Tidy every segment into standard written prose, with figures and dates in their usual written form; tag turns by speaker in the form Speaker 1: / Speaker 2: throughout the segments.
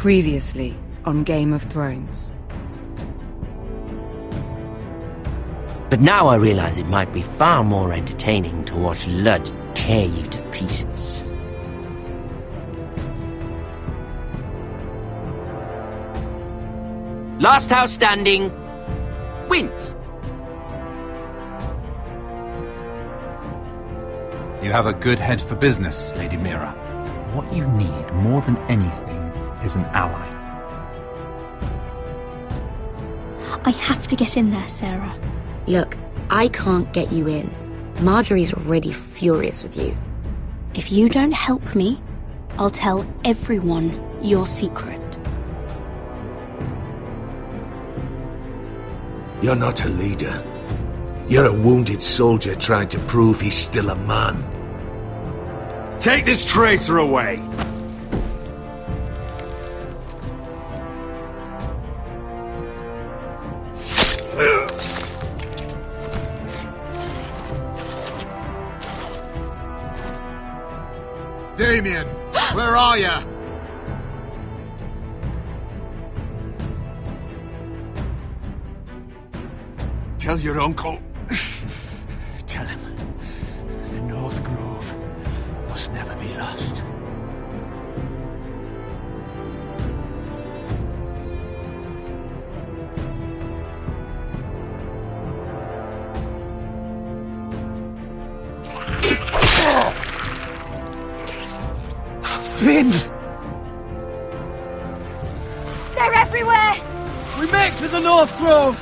Speaker 1: Previously on Game of Thrones.
Speaker 2: But now I realize it might be far more entertaining to watch Lud tear you to pieces. Last house standing wins.
Speaker 3: You have a good head for business, Lady Mira. What you need more than anything is an ally.
Speaker 4: I have to get in there, Sarah.
Speaker 5: Look, I can't get you in. Marjorie's already furious with you.
Speaker 4: If you don't help me, I'll tell everyone your secret.
Speaker 6: You're not a leader. You're a wounded soldier trying to prove he's still a man.
Speaker 7: Take this traitor away!
Speaker 8: Damien, where are ya? Tell your uncle. Tell him the North Grove must never be lost. Finn!
Speaker 4: They're everywhere!
Speaker 9: We make for the North Grove!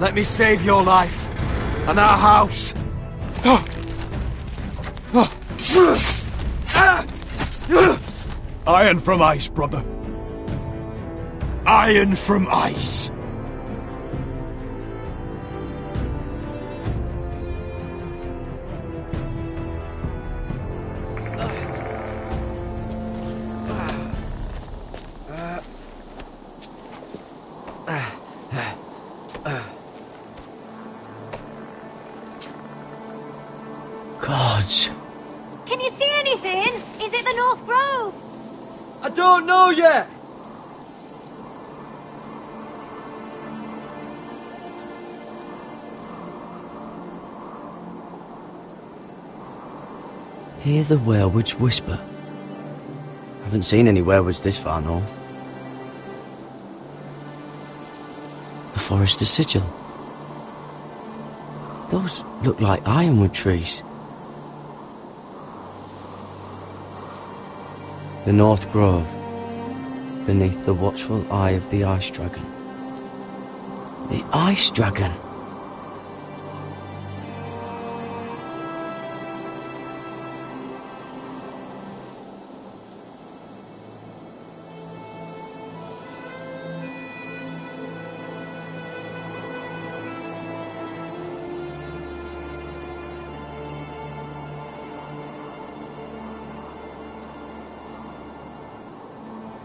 Speaker 7: Let me save your life and our house. Iron from ice, brother. Iron from ice.
Speaker 2: Gods.
Speaker 4: Can you see anything? Is it the North Grove?
Speaker 9: I don't know yet!
Speaker 2: Hear the werewolves whisper. Haven't seen any werewolves this far north. The Forrester sigil. Those look like ironwood trees. The North Grove, beneath the watchful eye of the Ice Dragon. The Ice Dragon!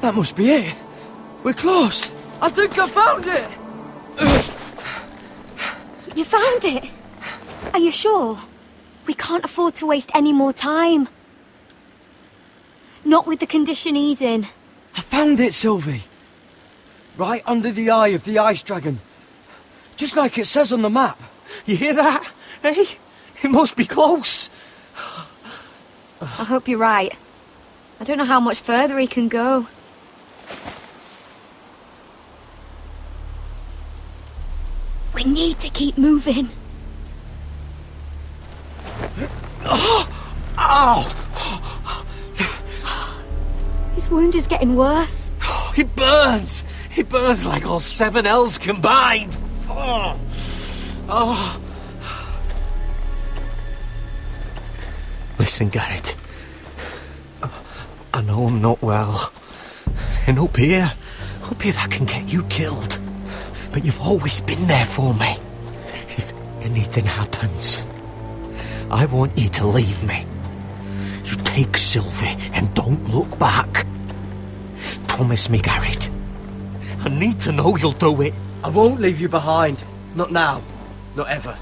Speaker 9: That must be it. We're close. I think I found it.
Speaker 4: You found it? Are you sure? We can't afford to waste any more time. Not with the condition he's in.
Speaker 9: I found it, Sylvie. Right under the eye of the Ice Dragon. Just like it says on the map. You hear that? Hey? It must be close.
Speaker 4: I hope you're right. I don't know how much further he can go. We need to keep moving.
Speaker 9: Ow!
Speaker 4: His wound is getting worse.
Speaker 9: It burns! It burns like all 7 L's combined! Oh.
Speaker 10: Listen, Gared. I know I'm not well. And up here that can get you killed. But you've always been there for me. If anything happens, I want you to leave me. You take Sylvie and don't look back. Promise me, Gared. I need to know you'll do it.
Speaker 9: I won't leave you behind. Not now. Not ever.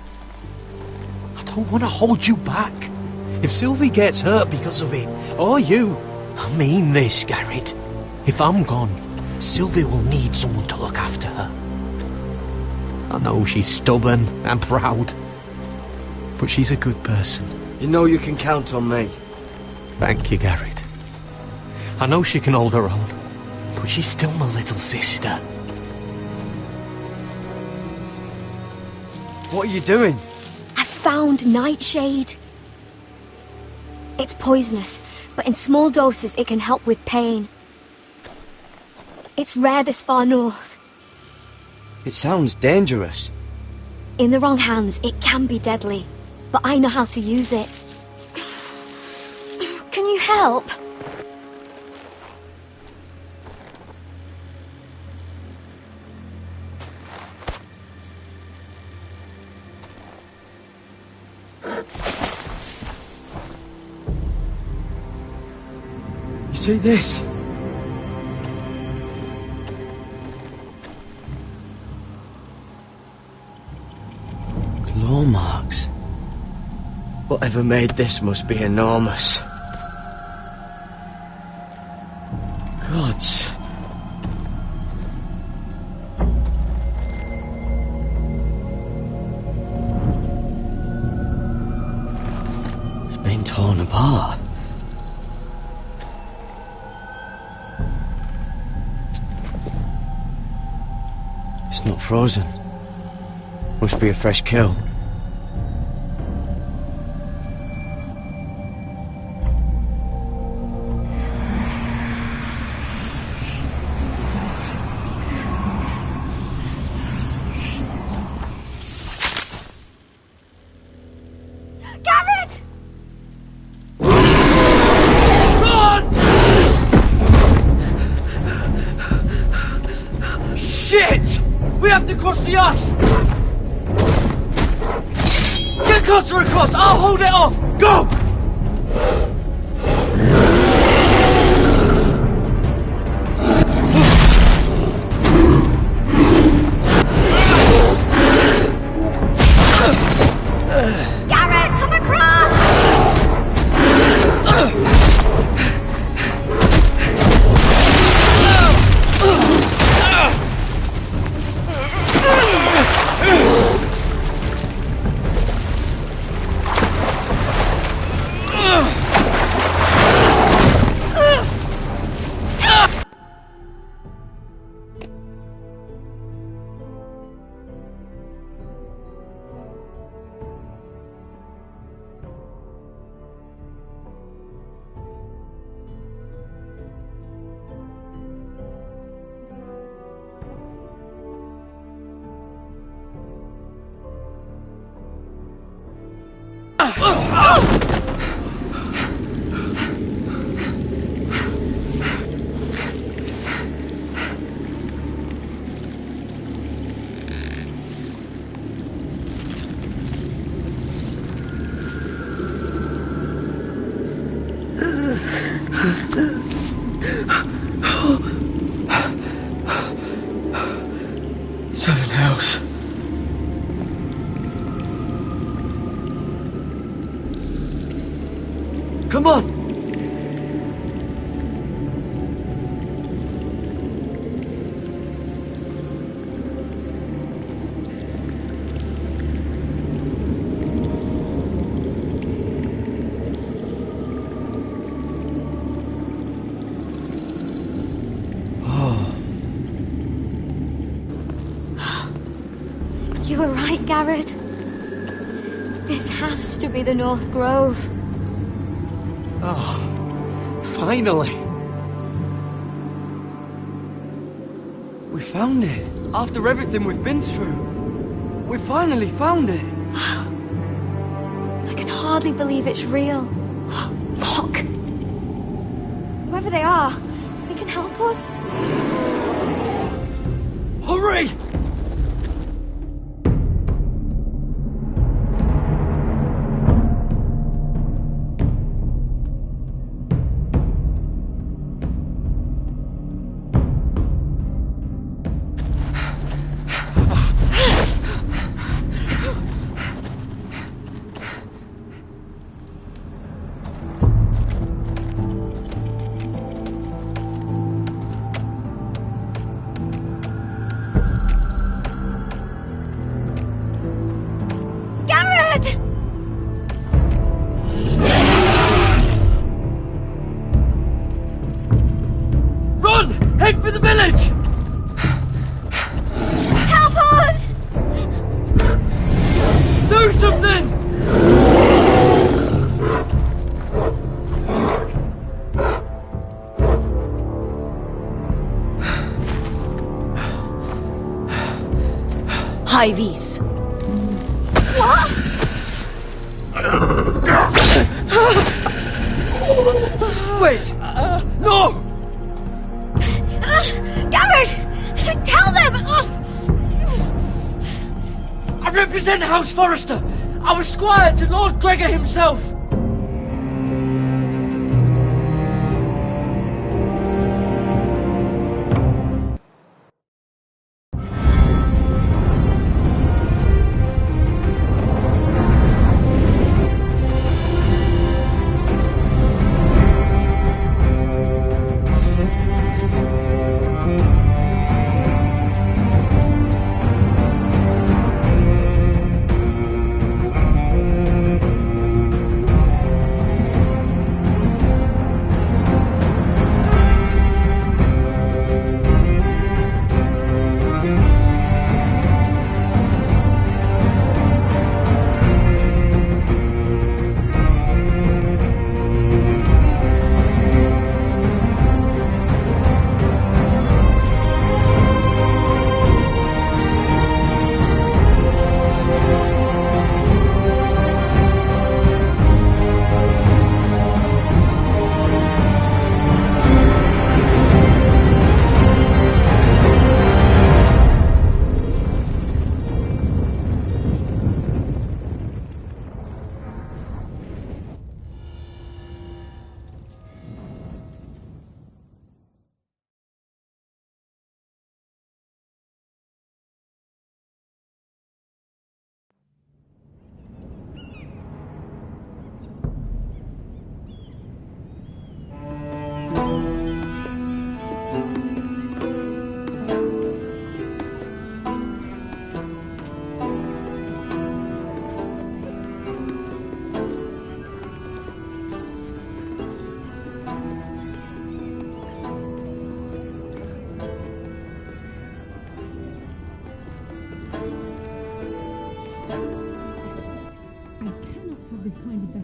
Speaker 10: I don't want to hold you back. If Sylvie gets hurt because of it, or you, I mean this, Gared. If I'm gone, Sylvie will need someone to look after her. I know she's stubborn and proud, but she's a good person.
Speaker 9: You know you can count on me.
Speaker 10: Thank you, Gared. I know she can hold her own, but she's still my little sister.
Speaker 9: What are you doing?
Speaker 4: I found nightshade. It's poisonous, but in small doses it can help with pain. It's rare this far north.
Speaker 9: It sounds dangerous.
Speaker 4: In the wrong hands, it can be deadly, but I know how to use it. Can you help?
Speaker 9: You see this? Claw marks. Whatever made this must be enormous. Gods. It's been torn apart. It's not frozen. Must be a fresh kill. Across the ice! Get Cutter across! I'll hold it off! Go!
Speaker 4: Gared, come across!
Speaker 9: Seven hells. Come on!
Speaker 4: You were right, Gared. This has to be the North Grove.
Speaker 10: Oh, finally.
Speaker 9: We found it. After everything we've been through. We finally found it.
Speaker 4: I can hardly believe it's real. Look! Whoever they are, they can help us.
Speaker 9: Hurry!
Speaker 5: High vis.
Speaker 4: What?
Speaker 9: Wait! No!
Speaker 4: Gared! Tell them!
Speaker 9: I represent House Forrester! I was squire to Lord Gregor himself!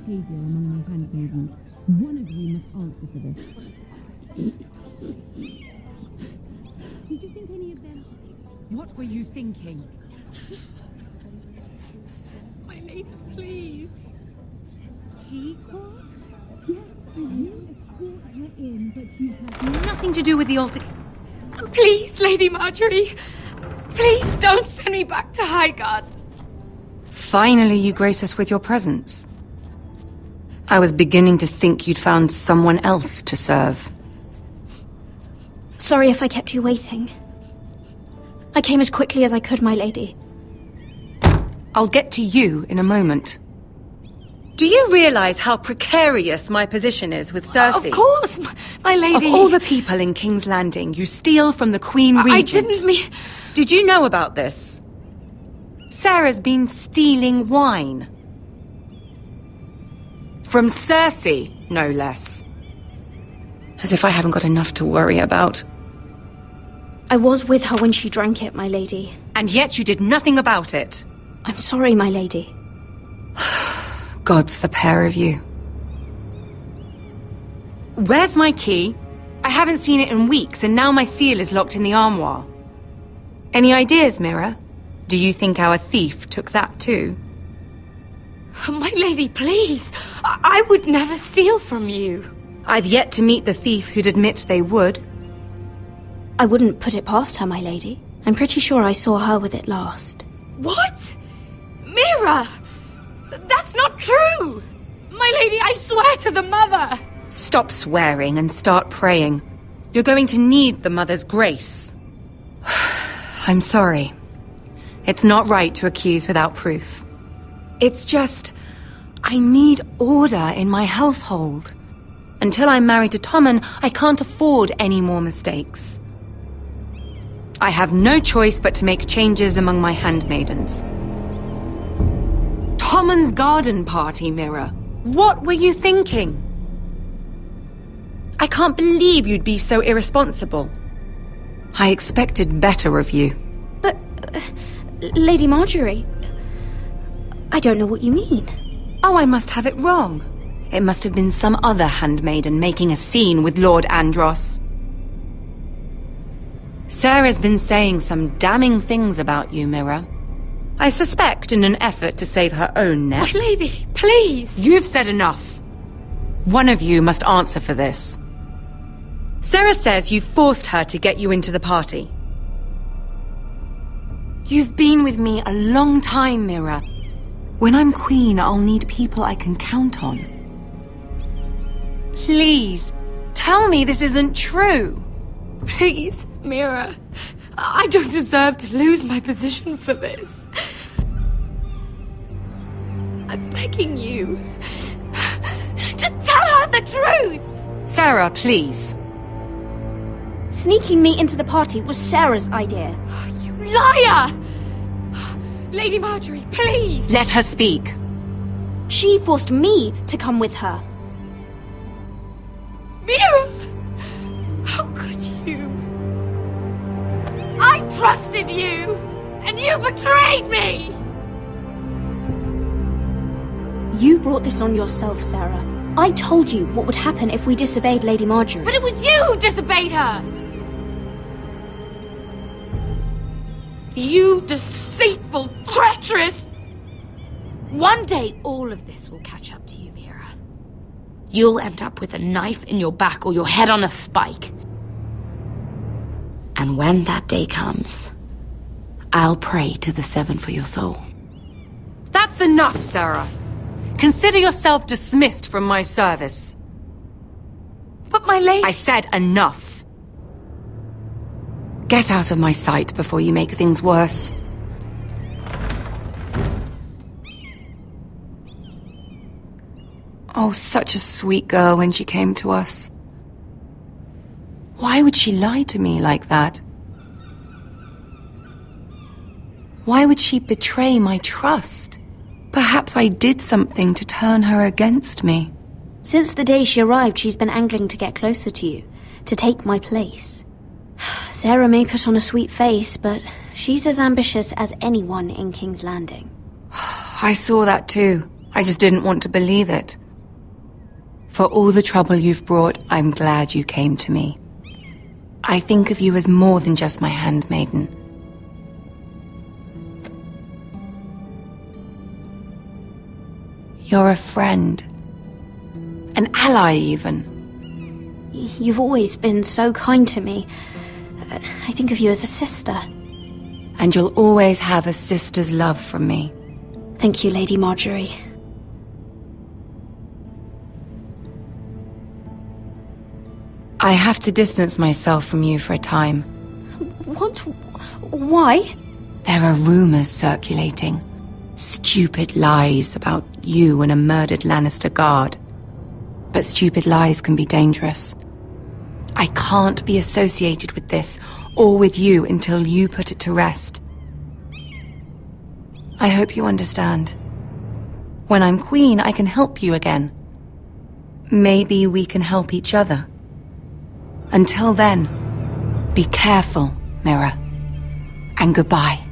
Speaker 11: behavior among my handmaidens. One of you must answer for this. Did you think any of them...
Speaker 1: What were you thinking?
Speaker 11: My lady, please. She called? Yes, and you escort her in, but you have
Speaker 1: Nothing to do with the altar.
Speaker 11: Please, Lady Marjorie. Please don't send me back to Highgarden.
Speaker 1: Finally, you grace us with your presence. I was beginning to think you'd found someone else to serve.
Speaker 4: Sorry if I kept you waiting. I came as quickly as I could, my lady.
Speaker 1: I'll get to you in a moment. Do you realize how precarious my position is with Cersei?
Speaker 11: Of course, my lady.
Speaker 1: Of all the people in King's Landing, you steal from the Queen Regent.
Speaker 11: I didn't mean...
Speaker 1: Did you know about this? Sarah's been stealing wine. From Cersei, no less. As if I haven't got enough to worry about.
Speaker 4: I was with her when she drank it, my lady.
Speaker 1: And yet you did nothing about it.
Speaker 4: I'm sorry, my lady.
Speaker 1: Gods, the pair of you. Where's my key? I haven't seen it in weeks, and now my seal is locked in the armoire. Any ideas, Mira? Do you think our thief took that too?
Speaker 11: My lady, please. I would never steal from you.
Speaker 1: I've yet to meet the thief who'd admit they would.
Speaker 4: I wouldn't put it past her, my lady. I'm pretty sure I saw her with it last.
Speaker 11: What? Mira! That's not true! My lady, I swear to the mother!
Speaker 1: Stop swearing and start praying. You're going to need the mother's grace. I'm sorry. It's not right to accuse without proof. It's just... I need order in my household. Until I'm married to Tommen, I can't afford any more mistakes. I have no choice but to make changes among my handmaidens. Tommen's garden party, Mira. What were you thinking? I can't believe you'd be so irresponsible. I expected better of you.
Speaker 4: But, Lady Marjorie, I don't know what you mean.
Speaker 1: Oh, I must have it wrong. It must have been some other handmaiden making a scene with Lord Andros. Sarah's been saying some damning things about you, Mira. I suspect in an effort to save her own neck.
Speaker 5: My lady, please!
Speaker 1: You've said enough. One of you must answer for this. Sarah says you forced her to get you into the party. You've been with me a long time, Mira. When I'm queen, I'll need people I can count on. Please, tell me this isn't true.
Speaker 5: Please, Mira. I don't deserve to lose my position for this. I'm begging you. Just tell her the truth!
Speaker 1: Sarah, please.
Speaker 4: Sneaking me into the party was Sarah's idea.
Speaker 5: You liar! Lady Marjorie, please!
Speaker 1: Let her speak.
Speaker 4: She forced me to come with her.
Speaker 5: Mira! How could you? I trusted you! And you betrayed me!
Speaker 4: You brought this on yourself, Sarah. I told you what would happen if we disobeyed Lady Marjorie.
Speaker 5: But it was you who disobeyed her! You deceitful, treacherous... One day, all of this will catch up to you, Mira. You'll end up with a knife in your back or your head on a spike. And when that day comes, I'll pray to the Seven for your soul.
Speaker 1: That's enough, Sarah. Consider yourself dismissed from my service.
Speaker 5: But my lady...
Speaker 1: I said enough. Get out of my sight before you make things worse. Oh, such a sweet girl when she came to us. Why would she lie to me like that? Why would she betray my trust? Perhaps I did something to turn her against me.
Speaker 4: Since the day she arrived, she's been angling to get closer to you, to take my place. Sarah may put on a sweet face, but she's as ambitious as anyone in King's Landing.
Speaker 1: I saw that too. I just didn't want to believe it. For all the trouble you've brought, I'm glad you came to me. I think of you as more than just my handmaiden. You're a friend. An ally, even.
Speaker 4: You've always been so kind to me. I think of you as a sister.
Speaker 1: And you'll always have a sister's love from me.
Speaker 4: Thank you, Lady Marjorie.
Speaker 1: I have to distance myself from you for a time.
Speaker 4: What? Why?
Speaker 1: There are rumors circulating. Stupid lies about you and a murdered Lannister guard. But stupid lies can be dangerous. I can't be associated with this, or with you, until you put it to rest. I hope you understand. When I'm queen, I can help you again. Maybe we can help each other. Until then, be careful, Mira. And goodbye.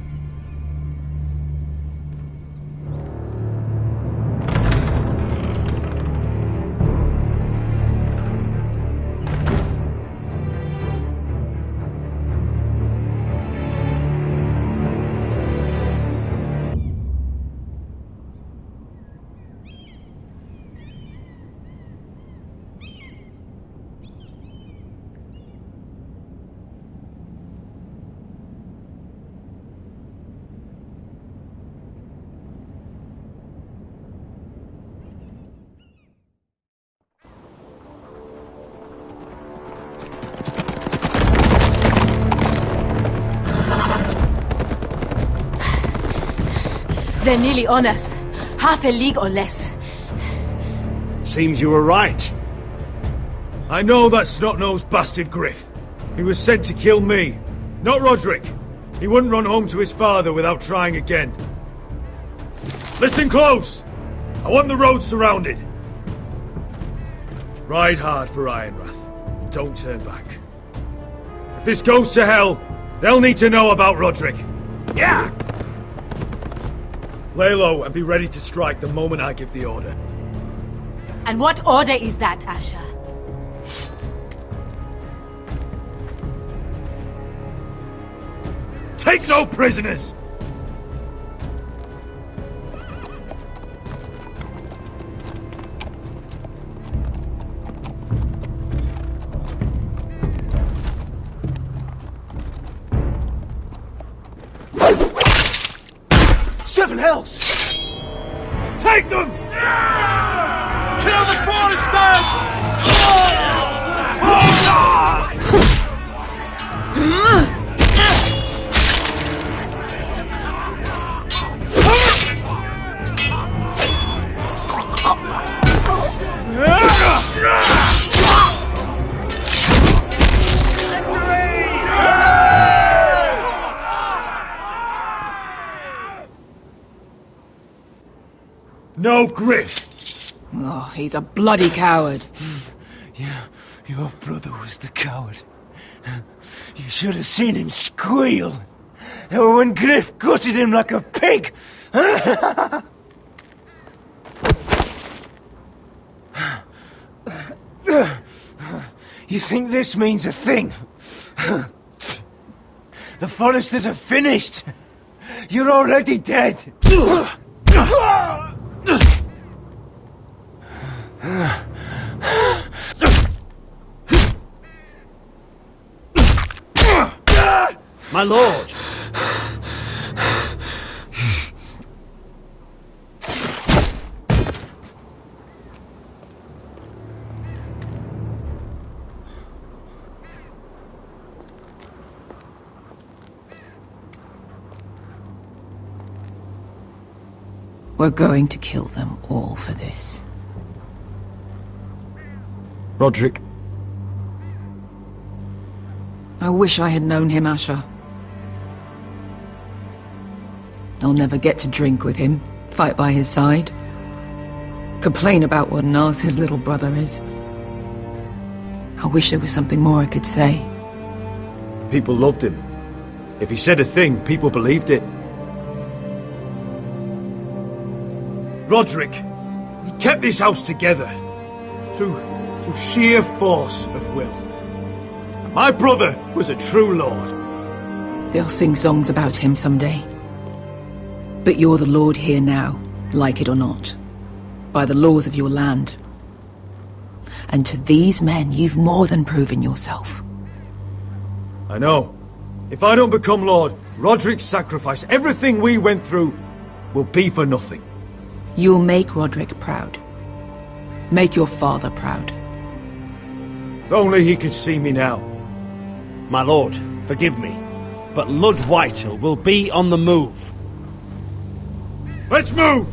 Speaker 12: They're nearly on us. Half a league or less.
Speaker 6: Seems you were right.
Speaker 7: I know that snot-nosed bastard Griff. He was sent to kill me, not Rodrik. He wouldn't run home to his father without trying again. Listen close! I want the road surrounded. Ride hard for Ironrath, and don't turn back. If this goes to hell, they'll need to know about Rodrik. Yeah! Lay low and be ready to strike the moment I give the order.
Speaker 12: And what order is that, Asher?
Speaker 7: Take no prisoners!
Speaker 6: Seven hells! Take them!
Speaker 7: Kill the Forresters!
Speaker 6: No Griff!
Speaker 12: Oh, he's a bloody coward.
Speaker 8: Yeah, your brother was the coward. You should have seen him squeal when Griff gutted him like a pig. You think this means a thing? The Forresters are finished. You're already dead.
Speaker 10: My lord!
Speaker 12: We're going to kill them all for this.
Speaker 7: Rodrik.
Speaker 12: I wish I had known him, Asher. I'll never get to drink with him, fight by his side, complain about what an arse his little brother is. I wish there was something more I could say.
Speaker 7: People loved him. If he said a thing, people believed it. Rodrik, he kept this house together through sheer force of will. And my brother was a true lord.
Speaker 12: They'll sing songs about him someday. But you're the lord here now, like it or not, by the laws of your land. And to these men, you've more than proven yourself.
Speaker 7: I know. If I don't become lord, Rodrik's sacrifice, everything we went through, will be for nothing.
Speaker 12: You'll make Rodrik proud. Make your father proud.
Speaker 7: If only he could see me now.
Speaker 10: My lord, forgive me, but Lord Whitehill will be on the move.
Speaker 7: Let's move!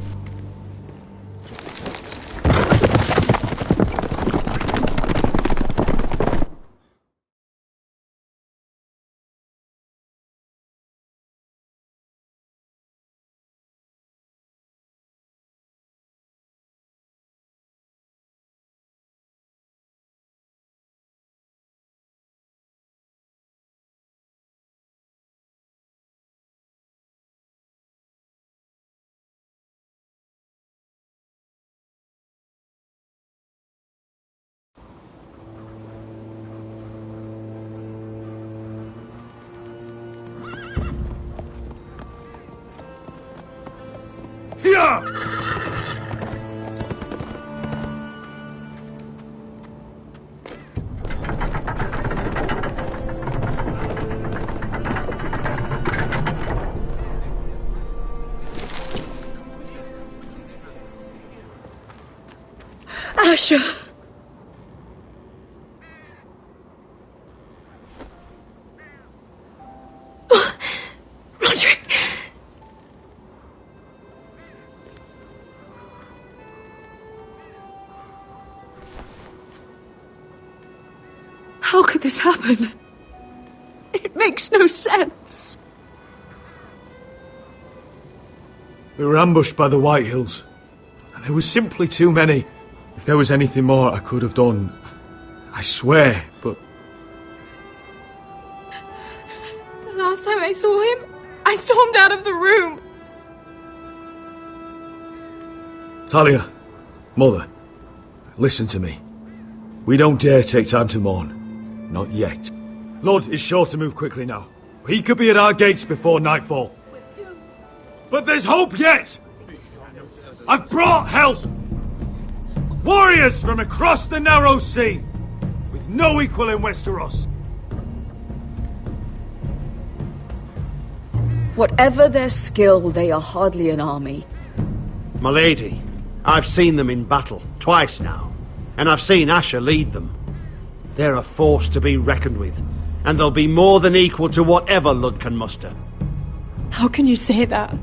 Speaker 1: Asher! Rodrik! How could this happen? It makes no sense.
Speaker 7: We were ambushed by the Whitehills, and there was simply too many. If there was anything more I could have done, I swear, but...
Speaker 13: The last time I saw him, I stormed out of the room.
Speaker 7: Talia, Mother, listen to me. We don't dare take time to mourn. Not yet. Lord is sure to move quickly now. He could be at our gates before nightfall. But there's hope yet! I've brought help! Warriors from across the narrow sea, with no equal in Westeros.
Speaker 12: Whatever their skill, they are hardly an army.
Speaker 14: My lady, I've seen them in battle, twice now, and I've seen Asher lead them. They're a force to be reckoned with, and they'll be more than equal to whatever Lud can muster.
Speaker 13: How can you say that?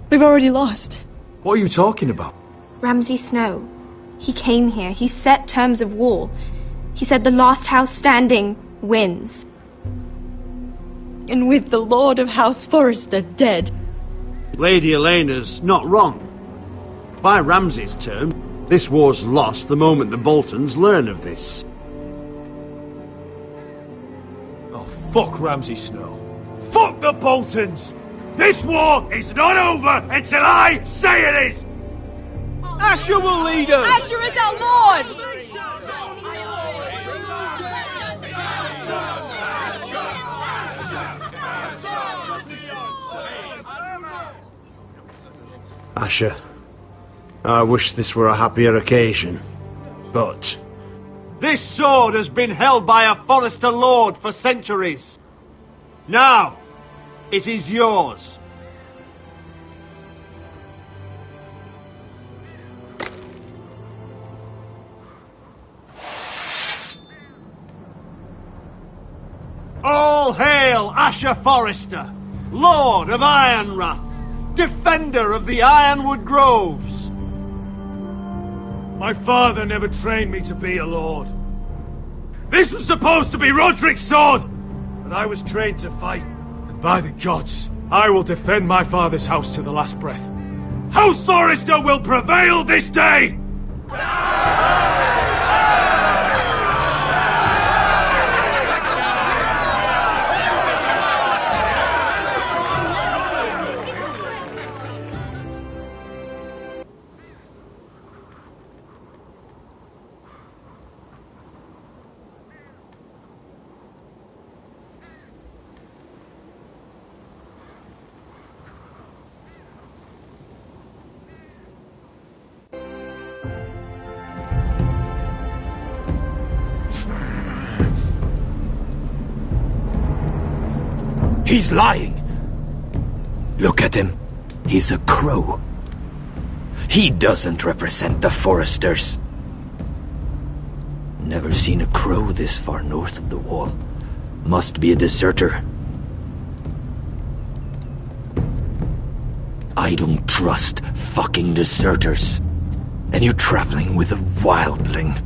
Speaker 13: We've already lost.
Speaker 7: What are you talking about?
Speaker 13: Ramsay Snow. He came here. He set terms of war. He said the last house standing wins. And with the Lord of House Forrester dead.
Speaker 14: Lady Elena's not wrong. By Ramsay's term, this war's lost the moment the Boltons learn of this.
Speaker 7: Oh, fuck Ramsay Snow. Fuck the Boltons! This war is not over until I say it is!
Speaker 9: Asher will lead us!
Speaker 13: Asher is our Lord!
Speaker 14: Asher, I wish this were a happier occasion, but... This sword has been held by a Forrester Lord for centuries. Now, it is yours. All hail Asher Forrester, Lord of Ironrath, defender of the Ironwood Groves.
Speaker 7: My father never trained me to be a lord. This was supposed to be Rodrik's sword, but I was trained to fight. And by the gods, I will defend my father's house to the last breath. House Forrester will prevail this day!
Speaker 10: He's lying! Look at him. He's a crow. He doesn't represent the Forresters. Never seen a crow this far north of the wall. Must be a deserter. I don't trust fucking deserters. And you're traveling with a wildling.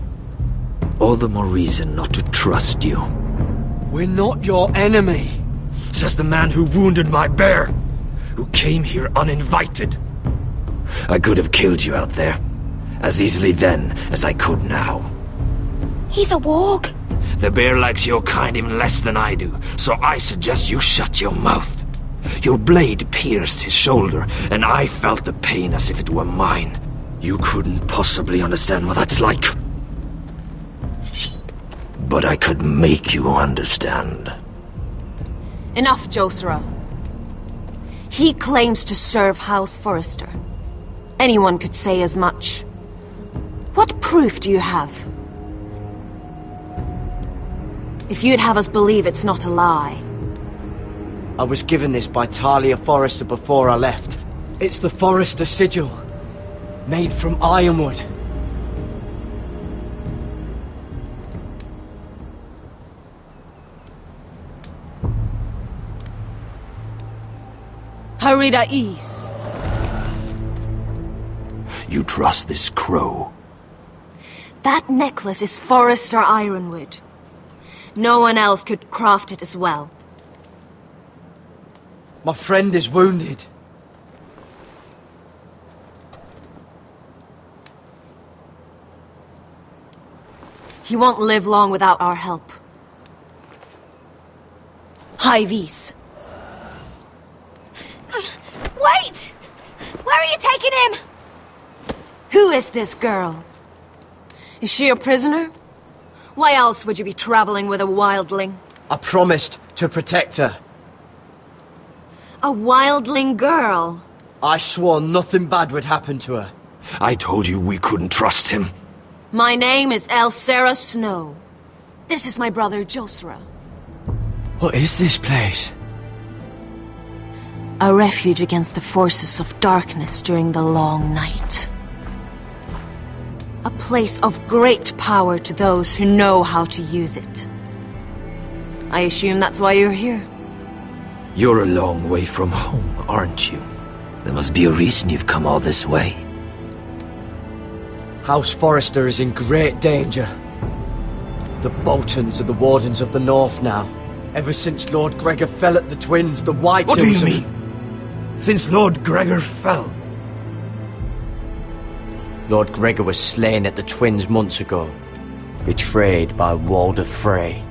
Speaker 10: All the more reason not to trust you.
Speaker 9: We're not your enemy.
Speaker 10: Says the man who wounded my bear, who came here uninvited. I could have killed you out there, as easily then as I could now.
Speaker 4: He's a warg.
Speaker 10: The bear likes your kind even less than I do, so I suggest you shut your mouth. Your blade pierced his shoulder, and I felt the pain as if it were mine. You couldn't possibly understand what that's like. But I could make you understand.
Speaker 15: Enough, Josera. He claims to serve House Forrester. Anyone could say as much. What proof do you have? If you'd have us believe it's not a lie.
Speaker 9: I was given this by Talia Forrester before I left. It's the Forrester sigil, made from ironwood.
Speaker 15: Harida East.
Speaker 10: You trust this crow?
Speaker 15: That necklace is Forrester ironwood. No one else could craft it as well.
Speaker 9: My friend is wounded.
Speaker 15: He won't live long without our help. High Vis.
Speaker 4: Wait! Where are you taking him?
Speaker 15: Who is this girl? Is she a prisoner? Why else would you be traveling with a wildling?
Speaker 9: I promised to protect her.
Speaker 15: A wildling girl?
Speaker 9: I swore nothing bad would happen to her.
Speaker 10: I told you we couldn't trust him.
Speaker 15: My name is Elsera Snow. This is my brother Josera.
Speaker 9: What is this place?
Speaker 15: A refuge against the forces of darkness during the long night. A place of great power to those who know how to use it. I assume that's why you're here.
Speaker 16: You're a long way from home, aren't you? There must be a reason you've come all this way.
Speaker 9: House Forrester is in great danger. The Boltons are the Wardens of the North now. Ever since Lord Gregor fell at the Twins, the Whitehills...
Speaker 16: What do you mean? Since Lord Gregor fell?
Speaker 9: Lord Gregor was slain at the Twins months ago. Betrayed by Walder Frey.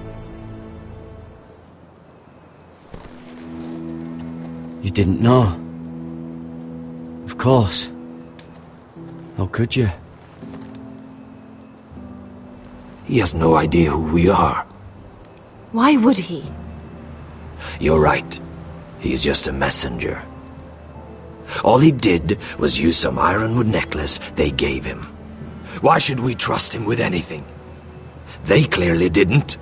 Speaker 9: You didn't know? Of course. How could you?
Speaker 16: He has no idea who we are.
Speaker 15: Why would he?
Speaker 16: You're right. He's just a messenger. All he did was use some ironwood necklace they gave him. Why should we trust him with anything? They clearly didn't.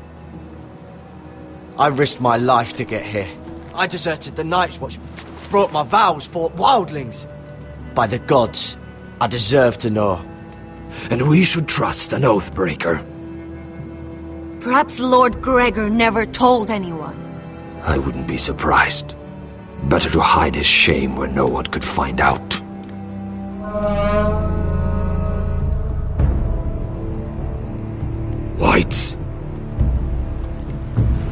Speaker 9: I risked my life to get here. I deserted the Night's Watch, broke my vows, fought wildlings. By the gods, I deserve to know.
Speaker 16: And we should trust an oathbreaker.
Speaker 15: Perhaps Lord Gregor never told anyone.
Speaker 16: I wouldn't be surprised. Better to hide his shame where no one could find out. Whites!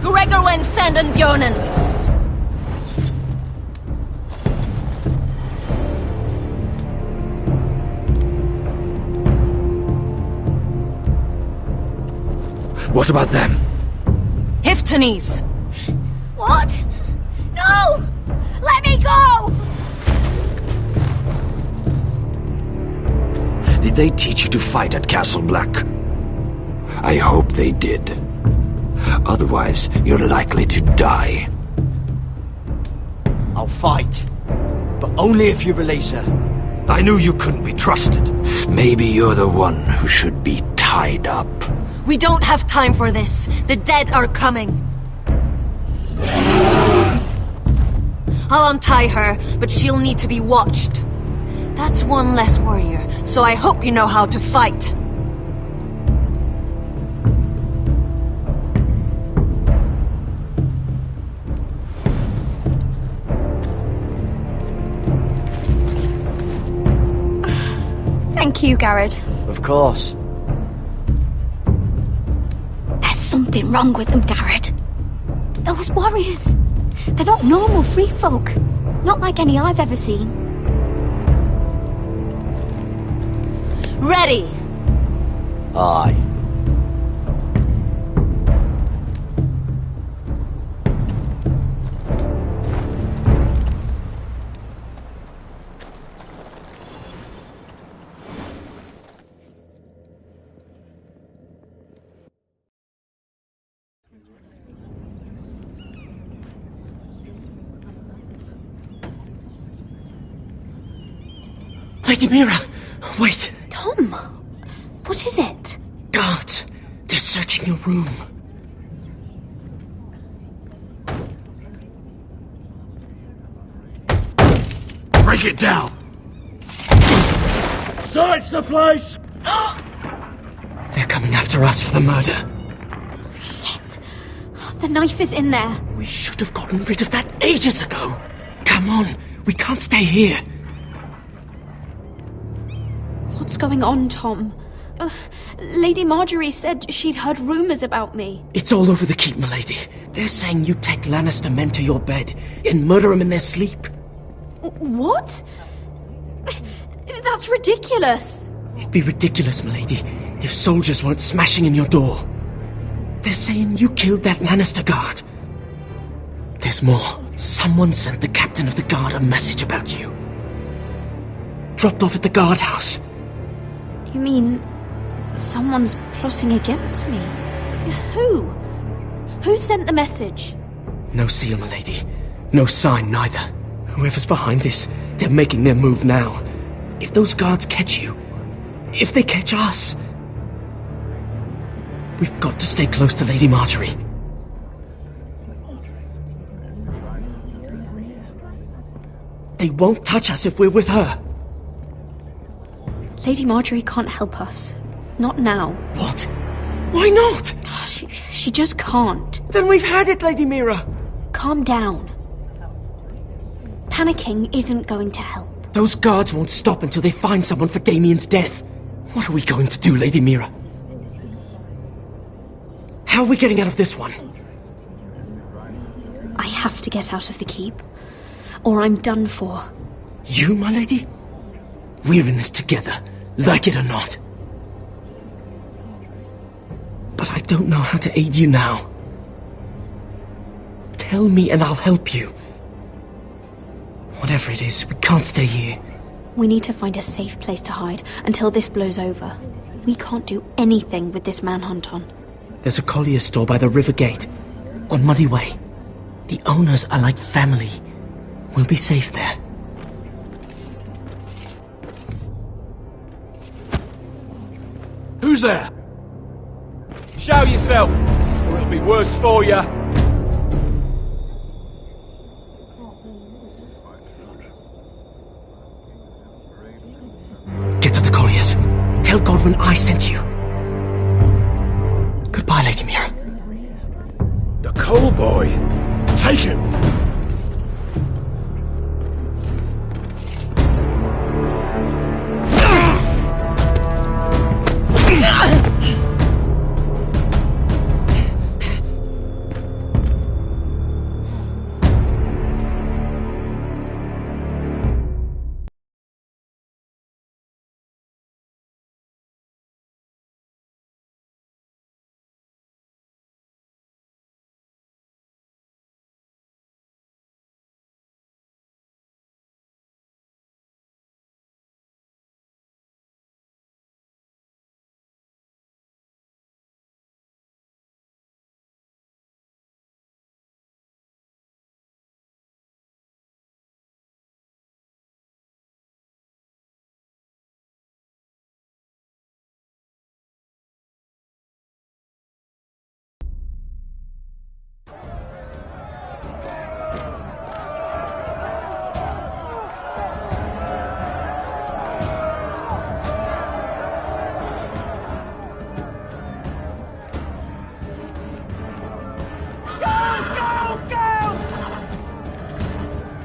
Speaker 15: Gregor wen senden björnen!
Speaker 16: What about them?
Speaker 15: Hiftanes!
Speaker 4: What? No! Let me go!
Speaker 16: Did they teach you to fight at Castle Black? I hope they did. Otherwise, you're likely to die.
Speaker 9: I'll fight. But only if you release her.
Speaker 16: I knew you couldn't be trusted. Maybe you're the one who should be tied up.
Speaker 15: We don't have time for this. The dead are coming. I'll untie her, but she'll need to be watched. That's one less warrior, so I hope you know how to fight.
Speaker 4: Thank you, Gared.
Speaker 9: Of course.
Speaker 4: There's something wrong with them, Gared. Those warriors. They're not normal free folk. Not like any I've ever seen.
Speaker 15: Ready!
Speaker 9: Aye.
Speaker 10: Lady Mira! Wait!
Speaker 4: Tom! What is it?
Speaker 10: Guards! They're searching your room.
Speaker 7: Break it down! Search the place!
Speaker 10: They're coming after us for the murder.
Speaker 4: Shit! The knife is in there.
Speaker 10: We should have gotten rid of that ages ago. Come on, we can't stay here.
Speaker 4: What's going on, Tom? Lady Marjorie said she'd heard rumours about me.
Speaker 10: It's all over the keep, milady. They're saying you take Lannister men to your bed and murder them in their sleep.
Speaker 4: What? That's ridiculous.
Speaker 10: It'd be ridiculous, milady, if soldiers weren't smashing in your door. They're saying you killed that Lannister guard. There's more. Someone sent the captain of the guard a message about you. Dropped off at the guardhouse.
Speaker 4: You mean someone's plotting against me? Who? Who sent the message?
Speaker 10: No seal, milady. No sign, neither. Whoever's behind this, they're making their move now. If those guards catch you, if they catch us, we've got to stay close to Lady Marjorie. They won't touch us if we're with her.
Speaker 4: Lady Marjorie can't help us. Not now.
Speaker 10: What? Why not?
Speaker 4: She just can't.
Speaker 10: Then we've had it, Lady Mira.
Speaker 4: Calm down. Panicking isn't going to help.
Speaker 10: Those guards won't stop until they find someone for Damien's death. What are we going to do, Lady Mira? How are we getting out of this one?
Speaker 4: I have to get out of the keep, or I'm done for.
Speaker 10: You, my lady? We're in this together, like it or not. But I don't know how to aid you now. Tell me and I'll help you. Whatever it is, we can't stay here.
Speaker 4: We need to find a safe place to hide until this blows over. We can't do anything with this manhunt on.
Speaker 10: There's a collier's store by the river gate, on Muddy Way. The owners are like family. We'll be safe there.
Speaker 17: Who's there? Show yourself, or it'll be worse for you.
Speaker 10: Get to the colliers. Tell Godwin I sent you. Goodbye, Lady Mira.
Speaker 6: The coal boy. Take him.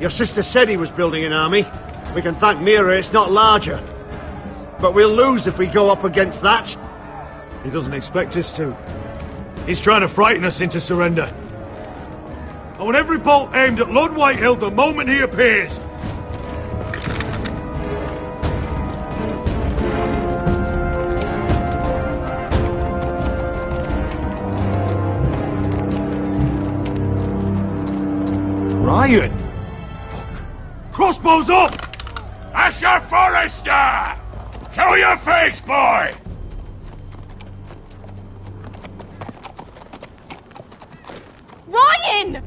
Speaker 6: Your sister said he was building an army. We can thank Mira it's not larger. But we'll lose if we go up against that.
Speaker 7: He doesn't expect us to. He's trying to frighten us into surrender. I want every bolt aimed at Lord Whitehill the moment he appears. Ryan! Crossbows up!
Speaker 18: Mr. Forrester! Show your face, boy!
Speaker 13: Ryan!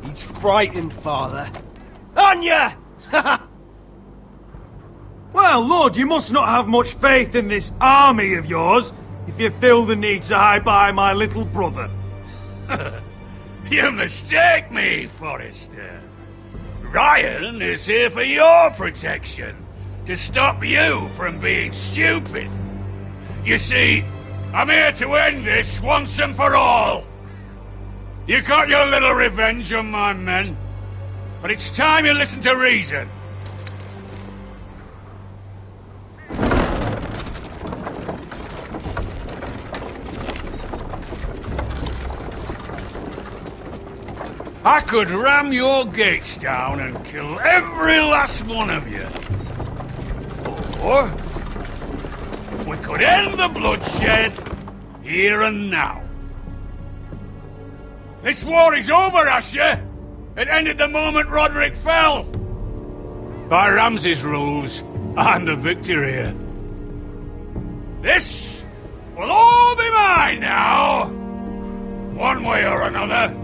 Speaker 17: He's frightened, Father. On ya!
Speaker 7: Well, Lord, you must not have much faith in this army of yours if you feel the need to hide behind my little brother.
Speaker 18: You mistake me, Forrester. Ryan is here for your protection, to stop you from being stupid. You see, I'm here to end this once and for all. You got your little revenge on my men, but it's time you listen to reason. I could ram your gates down and kill every last one of you. Or we could end the bloodshed here and now. This war is over, Asher. It ended the moment Rodrik fell. By Ramsay's rules, I'm the victor here. This will all be mine now. One way or another.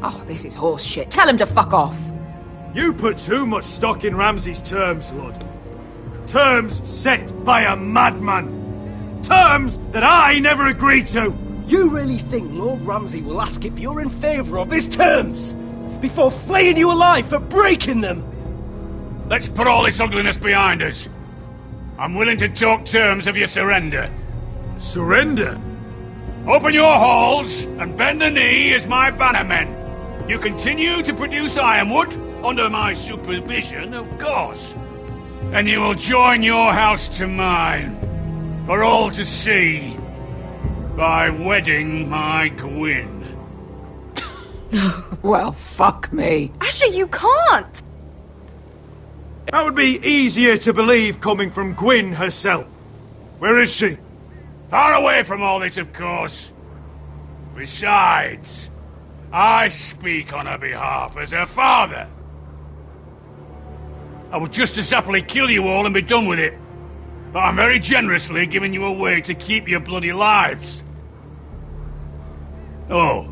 Speaker 12: Oh, this is horse shit. Tell him to fuck off.
Speaker 7: You put too much stock in Ramsay's terms, Lord. Terms set by a madman. Terms that I never agreed to.
Speaker 17: You really think Lord Ramsay will ask if you're in favour of his terms before flaying you alive for breaking them?
Speaker 18: Let's put all this ugliness behind us. I'm willing to talk terms of your surrender.
Speaker 7: Surrender?
Speaker 18: Open your halls and bend the knee as my bannermen. You continue to produce ironwood, under my supervision, of course. And you will join your house to mine, for all to see, by wedding my Gwyn.
Speaker 12: Well, fuck me.
Speaker 13: Asher, you can't!
Speaker 7: That would be easier to believe coming from Gwyn herself. Where is she?
Speaker 18: Far away from all this, of course. Besides, I speak on her behalf as her father. I would just as happily kill you all and be done with it. But I'm very generously giving you a way to keep your bloody lives. Oh,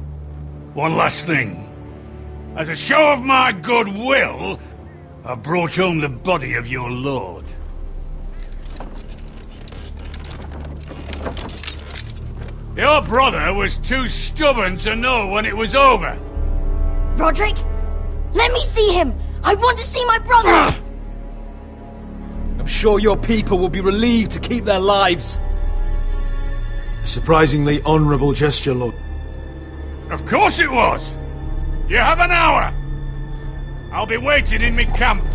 Speaker 18: one last thing. As a show of my goodwill, I've brought home the body of your lord. Your brother was too stubborn to know when it was over.
Speaker 19: Rodrik, let me see him! I want to see my brother!
Speaker 9: I'm sure your people will be relieved to keep their lives.
Speaker 7: A surprisingly honourable gesture, Lord.
Speaker 18: Of course it was! You have an hour! I'll be waiting in mid-camp.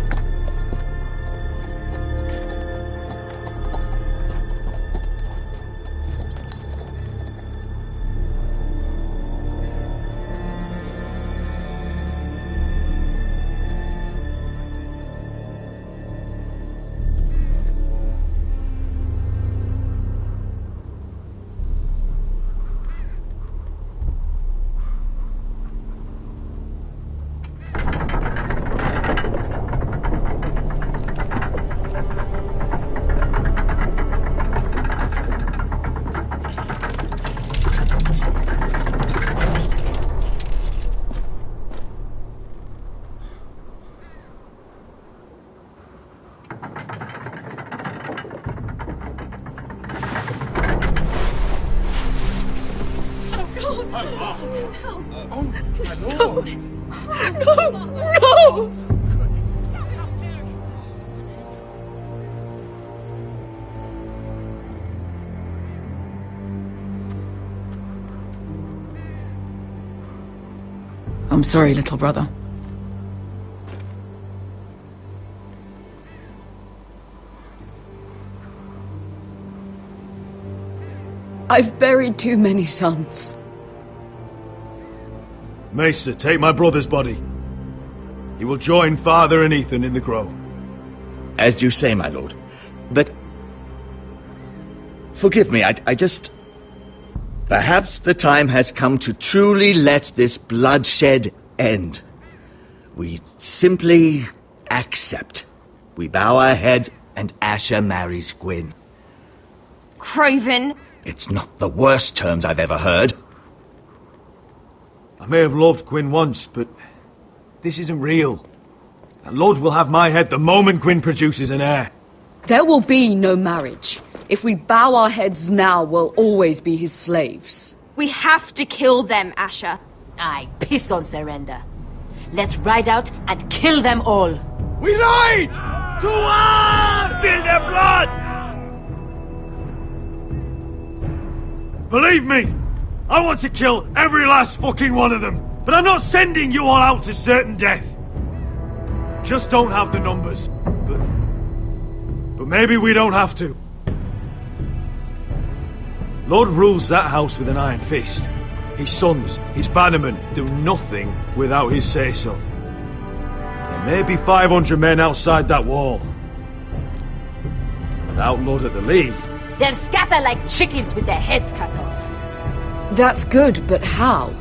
Speaker 12: I'm sorry, little brother. I've buried too many sons.
Speaker 7: Maester, take my brother's body. He will join father and Ethan in the grove.
Speaker 20: As you say, my lord. But... forgive me, I just... Perhaps the time has come to truly let this bloodshed end. We simply accept. We bow our heads and Asher marries Gwyn.
Speaker 13: Craven!
Speaker 20: It's not the worst terms I've ever heard.
Speaker 7: I may have loved Gwyn once, but this isn't real. And Lord will have my head the moment Gwyn produces an heir.
Speaker 12: There will be no marriage. If we bow our heads now, we'll always be his slaves.
Speaker 13: We have to kill them, Asher.
Speaker 19: I piss on surrender. Let's ride out and kill them all.
Speaker 18: We ride!
Speaker 6: To arms!
Speaker 18: Spill their blood!
Speaker 7: Believe me, I want to kill every last fucking one of them. But I'm not sending you all out to certain death. Just don't have the numbers. But maybe we don't have to. Lord rules that house with an iron fist. His sons, his bannermen, do nothing without his say-so. There may be 500 men outside that wall. Without Lord at the lead...
Speaker 19: They'll scatter like chickens with their heads cut off.
Speaker 12: That's good, but how?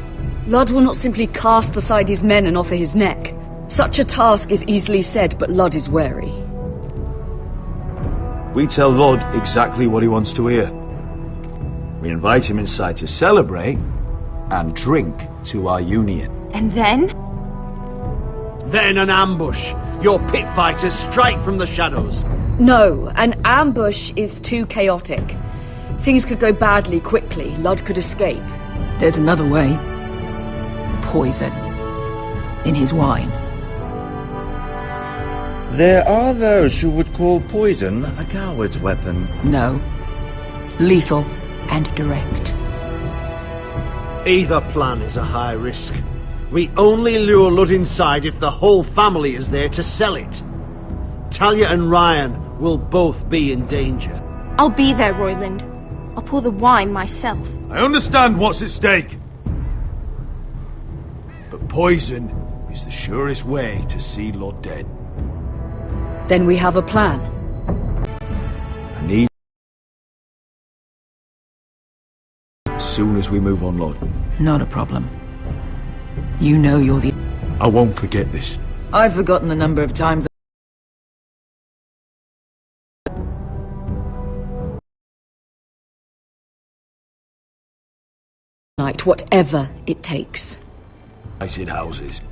Speaker 12: Lud will not simply cast aside his men and offer his neck. Such a task is easily said, but Lud is wary.
Speaker 7: We tell Lord exactly what he wants to hear. We invite him inside to celebrate and drink to our union.
Speaker 13: And then?
Speaker 6: Then an ambush. Your pit fighters strike from the shadows.
Speaker 12: No, an ambush is too chaotic. Things could go badly quickly. Lud could escape. There's another way. Poison. In his wine.
Speaker 20: There are those who would call poison a coward's weapon.
Speaker 12: No. Lethal and direct.
Speaker 6: Either plan is a high risk. We only lure Lud inside if the whole family is there to sell it. Talia and Ryan will both be in danger.
Speaker 13: I'll be there, Royland. I'll pour the wine myself.
Speaker 7: I understand what's at stake. But poison is the surest way to see Lud dead.
Speaker 12: Then we have a plan.
Speaker 7: I need... as soon as we move on, Lord.
Speaker 12: Not a problem. You know you're the...
Speaker 7: I won't forget this.
Speaker 12: I've forgotten the number of times... night, whatever it takes.
Speaker 7: Lighted houses.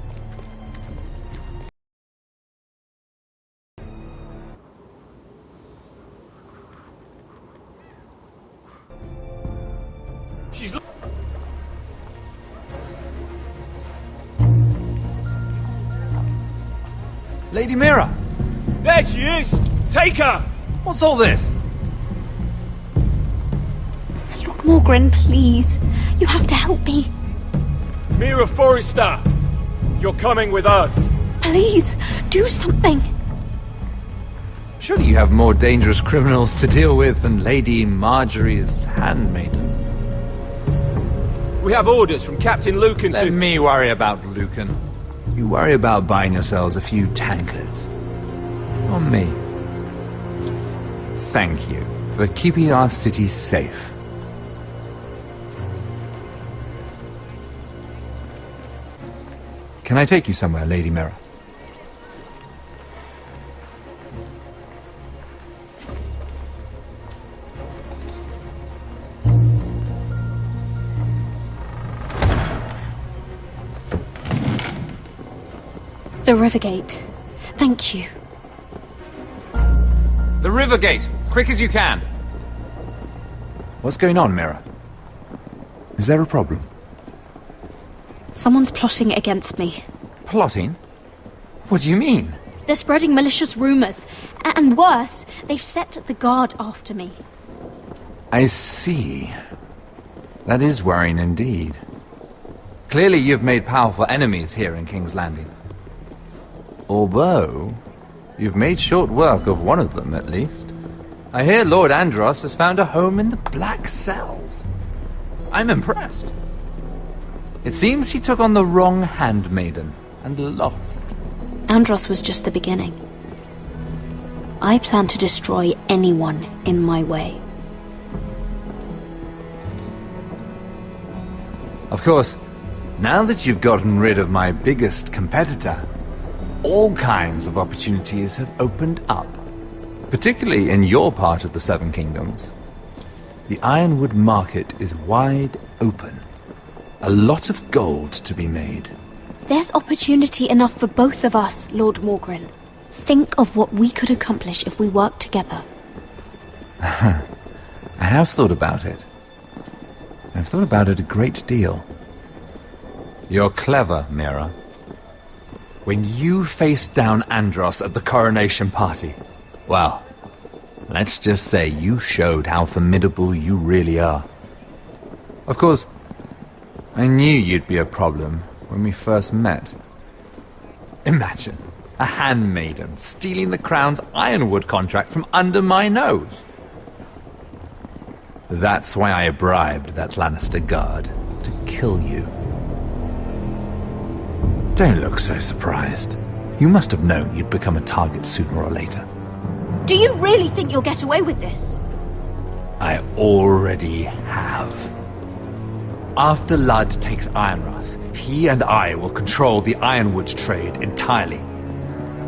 Speaker 17: She's...
Speaker 3: Lady Mira!
Speaker 17: There she is! Take her!
Speaker 3: What's all this?
Speaker 4: Lord Morgwyn, please. You have to help me.
Speaker 17: Mira Forrester! You're coming with us.
Speaker 4: Please, do something.
Speaker 3: Surely you have more dangerous criminals to deal with than Lady Marjorie's handmaiden.
Speaker 17: We have orders from Captain Lucan to...
Speaker 3: Let me worry about Lucan. You worry about buying yourselves a few tankards. On me. Thank you for keeping our city safe. Can I take you somewhere, Lady Mira?
Speaker 4: The Rivergate. Thank you.
Speaker 3: The Rivergate! Quick as you can! What's going on, Mira? Is there a problem?
Speaker 4: Someone's plotting against me.
Speaker 3: Plotting? What do you mean?
Speaker 4: They're spreading malicious rumors. And worse, they've set the guard after me.
Speaker 3: I see. That is worrying indeed. Clearly you've made powerful enemies here in King's Landing. Although, you've made short work of one of them, at least. I hear Lord Andros has found a home in the Black Cells. I'm impressed. It seems he took on the wrong handmaiden and lost.
Speaker 4: Andros was just the beginning. I plan to destroy anyone in my way.
Speaker 3: Of course, now that you've gotten rid of my biggest competitor, all kinds of opportunities have opened up. Particularly in your part of the Seven Kingdoms. The Ironwood market is wide open. A lot of gold to be made.
Speaker 4: There's opportunity enough for both of us, Lord Morgwyn. Think of what we could accomplish if we worked together.
Speaker 3: I have thought about it. I've thought about it a great deal. You're clever, Mira. When you faced down Andros at the coronation party, well, let's just say you showed how formidable you really are. Of course, I knew you'd be a problem when we first met. Imagine a handmaiden stealing the Crown's Ironwood contract from under my nose. That's why I bribed that Lannister guard to kill you. Don't look so surprised. You must have known you'd become a target sooner or later.
Speaker 4: Do you really think you'll get away with this?
Speaker 3: I already have. After Ludd takes Ironrath, he and I will control the Ironwood trade entirely.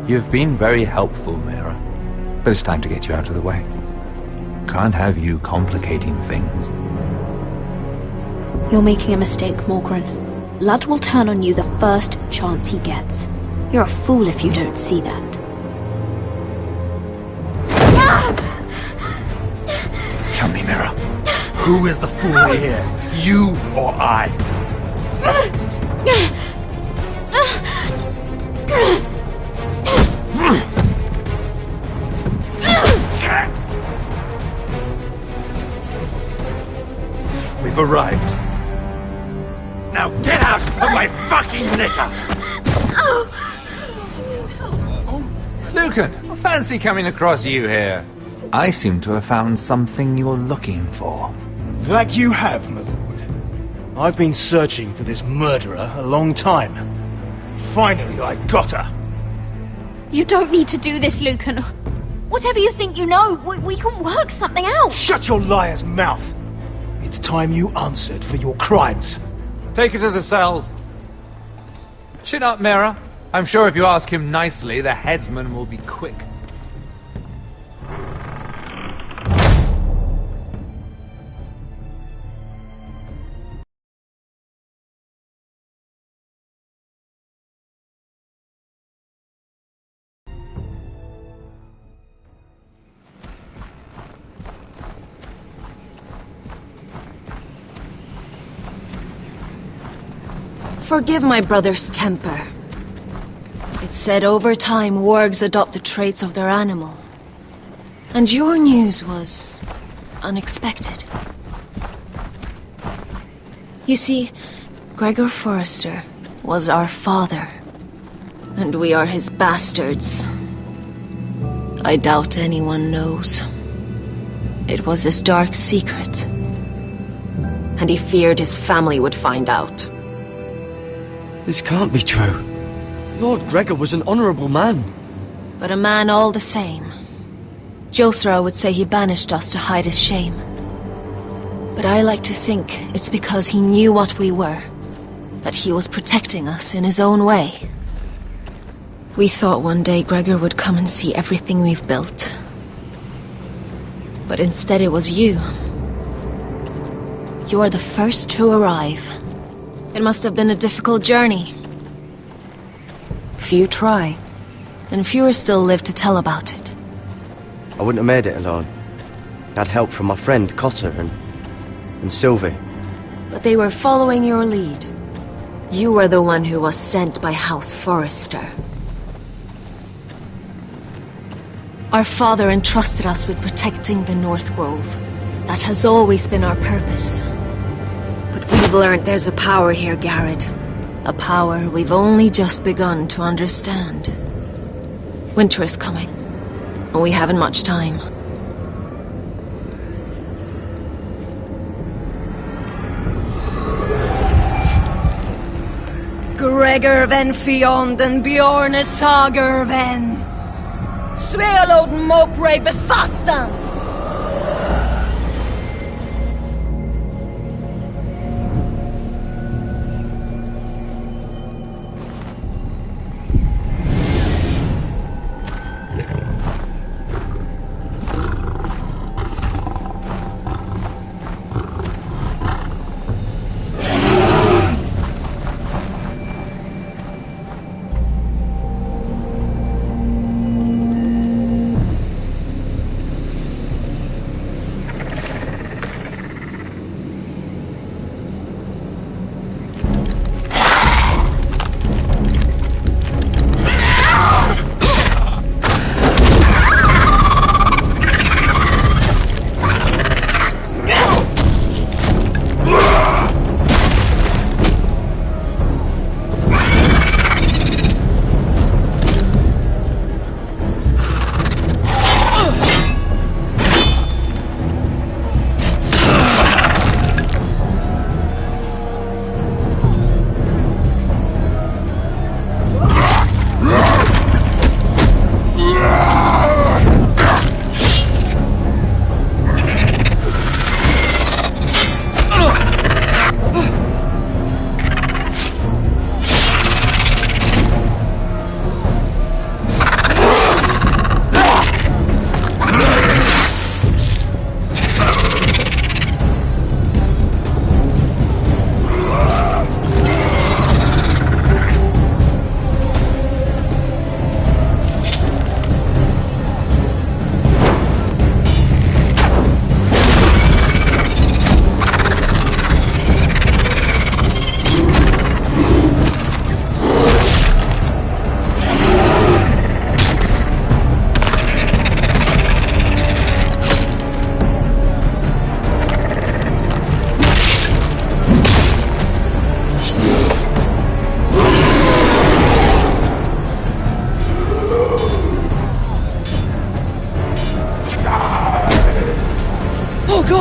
Speaker 3: You've been very helpful, Mira, but it's time to get you out of the way. Can't have you complicating things.
Speaker 4: You're making a mistake, Morgwyn. Ludd will turn on you the first chance he gets. You're a fool if you don't see that.
Speaker 3: Tell me, Mira, who is the fool here? You or I?
Speaker 17: We've arrived. Now get out of my fucking litter!
Speaker 3: Lucan, I fancy coming across you here. I seem to have found something you're looking for.
Speaker 7: That you have, my lord. I've been searching for this murderer a long time. Finally, I got her.
Speaker 4: You don't need to do this, Lucan. Whatever you think you know, we can work something out.
Speaker 7: Shut your liar's mouth! It's time you answered for your crimes.
Speaker 3: Take her to the cells. Chin up, Mira. I'm sure if you ask him nicely, the headsman will be quick.
Speaker 15: Forgive my brother's temper. It's said over time wargs adopt the traits of their animal. And your news was unexpected. You see, Gregor Forrester was our father, and we are his bastards. I doubt anyone knows. It was his dark secret, and he feared his family would find out.
Speaker 9: This can't be true. Lord Gregor was an honourable man.
Speaker 15: But a man all the same. Josera would say he banished us to hide his shame. But I like to think it's because he knew what we were, that he was protecting us in his own way. We thought one day Gregor would come and see everything we've built. But instead it was you. You are the first to arrive. It must have been a difficult journey. Few try, and fewer still live to tell about it.
Speaker 9: I wouldn't have made it alone. I had help from my friend Cotter and Sylvie.
Speaker 15: But they were following your lead. You were the one who was sent by House Forrester. Our father entrusted us with protecting the North Grove. That has always been our purpose. But we've learned there's a power here, Gared. A power we've only just begun to understand. Winter is coming, and we haven't much time.
Speaker 21: Gregor ven Fionden Bjorne Sager ven Svealoden Mopre befastan.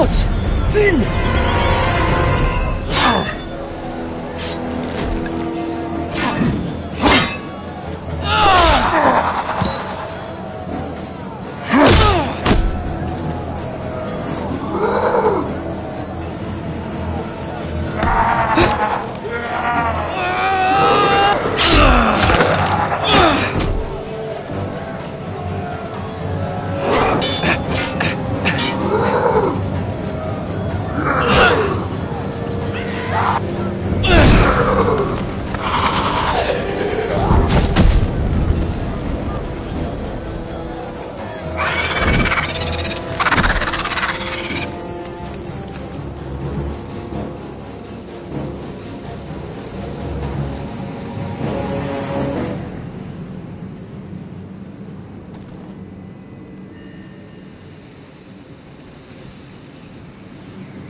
Speaker 9: gods! Finn!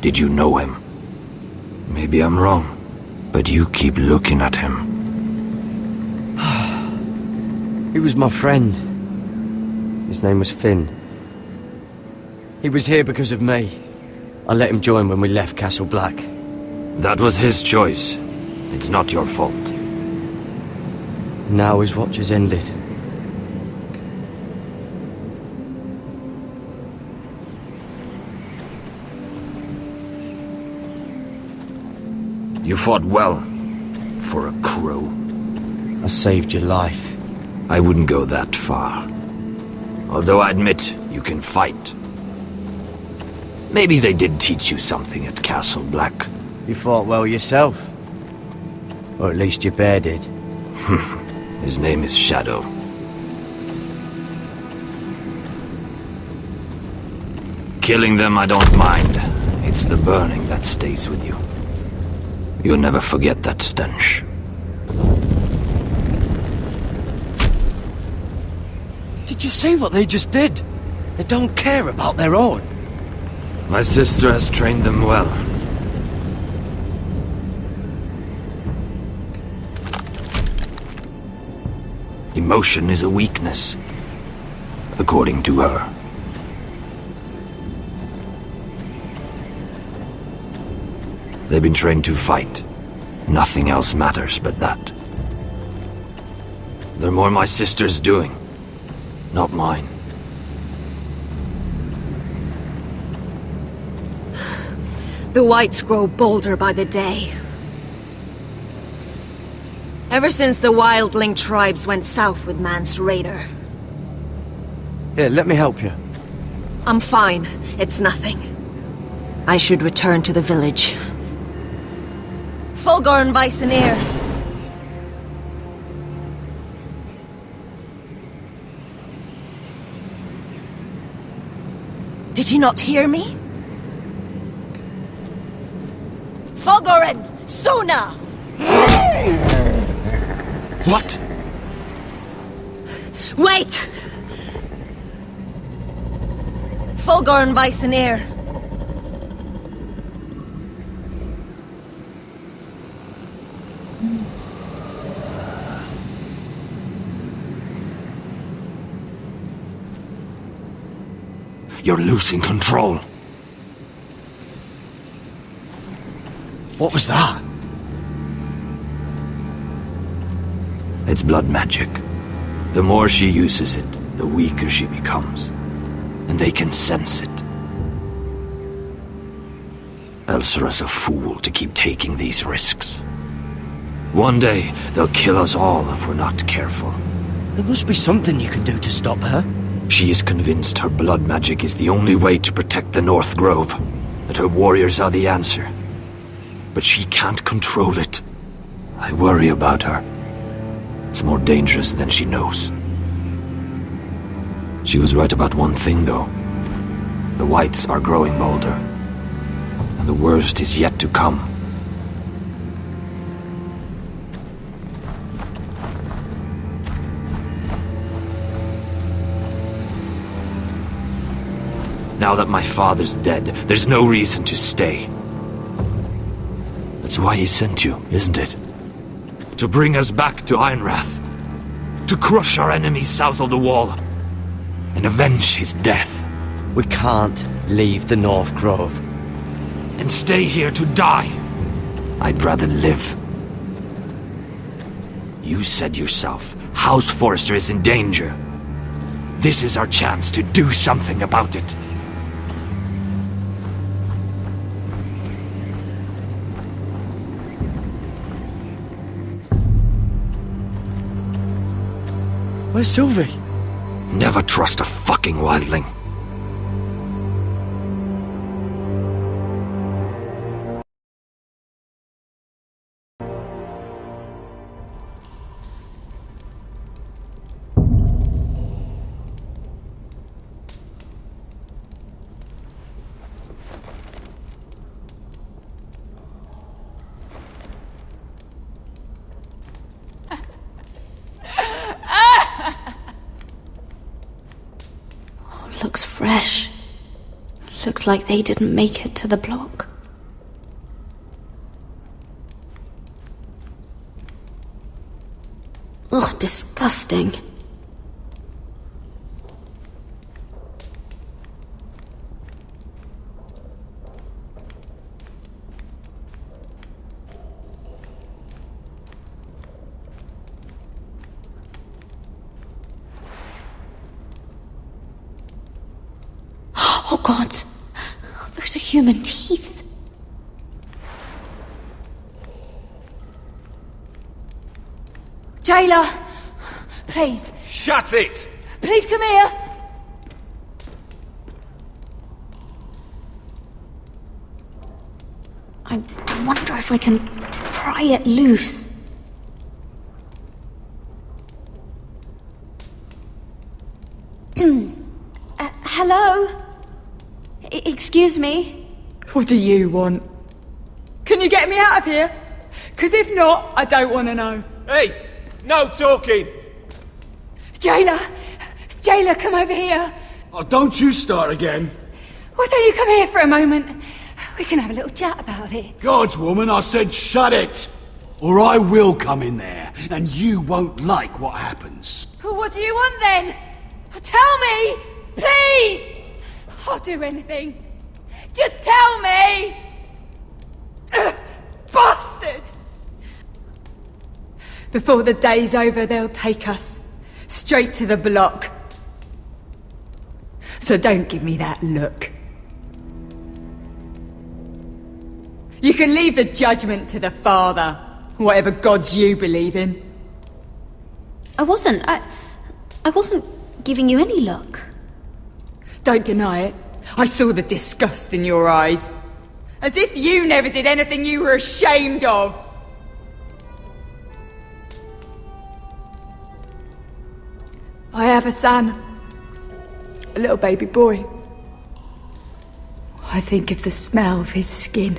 Speaker 16: Did you know him? Maybe I'm wrong, but you keep looking at him.
Speaker 9: He was my friend. His name was Finn. He was here because of me. I let him join when we left Castle Black.
Speaker 16: That was his choice. It's not your fault.
Speaker 9: Now his watch has ended.
Speaker 16: You fought well, for a crow.
Speaker 9: I saved your life.
Speaker 16: I wouldn't go that far. Although I admit, you can fight. Maybe they did teach you something at Castle Black.
Speaker 9: You fought well yourself. Or at least your bear did.
Speaker 16: His name is Shadow. Killing them I don't mind. It's the burning that stays with you. You'll never forget that stench.
Speaker 9: Did you see what they just did? They don't care about their own.
Speaker 16: My sister has trained them well. Emotion is a weakness, according to her. They've been trained to fight. Nothing else matters but that. They're more my sister's doing, not mine.
Speaker 21: The whites grow bolder by the day. Ever since the wildling tribes went south with Man's raider.
Speaker 9: Here, let me help you.
Speaker 21: I'm fine. It's nothing. I should return to the village. Fulgorn Viceneer. Did you not hear me? Fulgorin! Suna!
Speaker 9: What?
Speaker 21: Wait! Fulgorn Viceneer.
Speaker 16: You're losing control.
Speaker 9: What was that?
Speaker 16: It's blood magic. The more she uses it, the weaker she becomes. And they can sense it. Elsera's a fool to keep taking these risks. One day, they'll kill us all if we're not careful.
Speaker 9: There must be something you can do to stop her.
Speaker 16: She is convinced her blood magic is the only way to protect the North Grove, that her warriors are the answer. But she can't control it. I worry about her. It's more dangerous than she knows. She was right about one thing, though. The whites are growing bolder. And the worst is yet to come. Now that my father's dead, there's no reason to stay. That's why he sent you, isn't it? To bring us back to Ironrath. To crush our enemies south of the wall. And avenge his death.
Speaker 10: We can't leave the North Grove.
Speaker 16: And stay here to die. I'd rather live. You said yourself, House Forrester is in danger. This is our chance to do something about it.
Speaker 10: Where's Sylvie?
Speaker 16: Never trust a fucking wildling.
Speaker 4: Looks fresh. Looks like they didn't make it to the block. Ugh, disgusting. Oh God, those are human teeth.
Speaker 11: Jailer, please.
Speaker 17: Shut it!
Speaker 11: Please come here.
Speaker 4: I wonder if I can pry it loose. Hello? Excuse me?
Speaker 11: What do you want? Can you get me out of here? Because if not, I don't want to know.
Speaker 17: Hey! No talking!
Speaker 11: Jailer! Jailer, come over here.
Speaker 6: Oh, don't you start again.
Speaker 11: Why don't you come here for a moment? We can have a little chat about it.
Speaker 6: God's woman, I said shut it! Or I will come in there, and you won't like what happens.
Speaker 11: Well, what do you want then? Tell me! Please! I'll do anything. Just tell me! Bastard! Before the day's over, they'll take us straight to the block. So don't give me that look. You can leave the judgment to the Father, whatever gods you believe in.
Speaker 4: I wasn't giving you any look.
Speaker 11: Don't deny it. I saw the disgust in your eyes. As if you never did anything you were ashamed of. I have a son. A little baby boy. I think of the smell of his skin.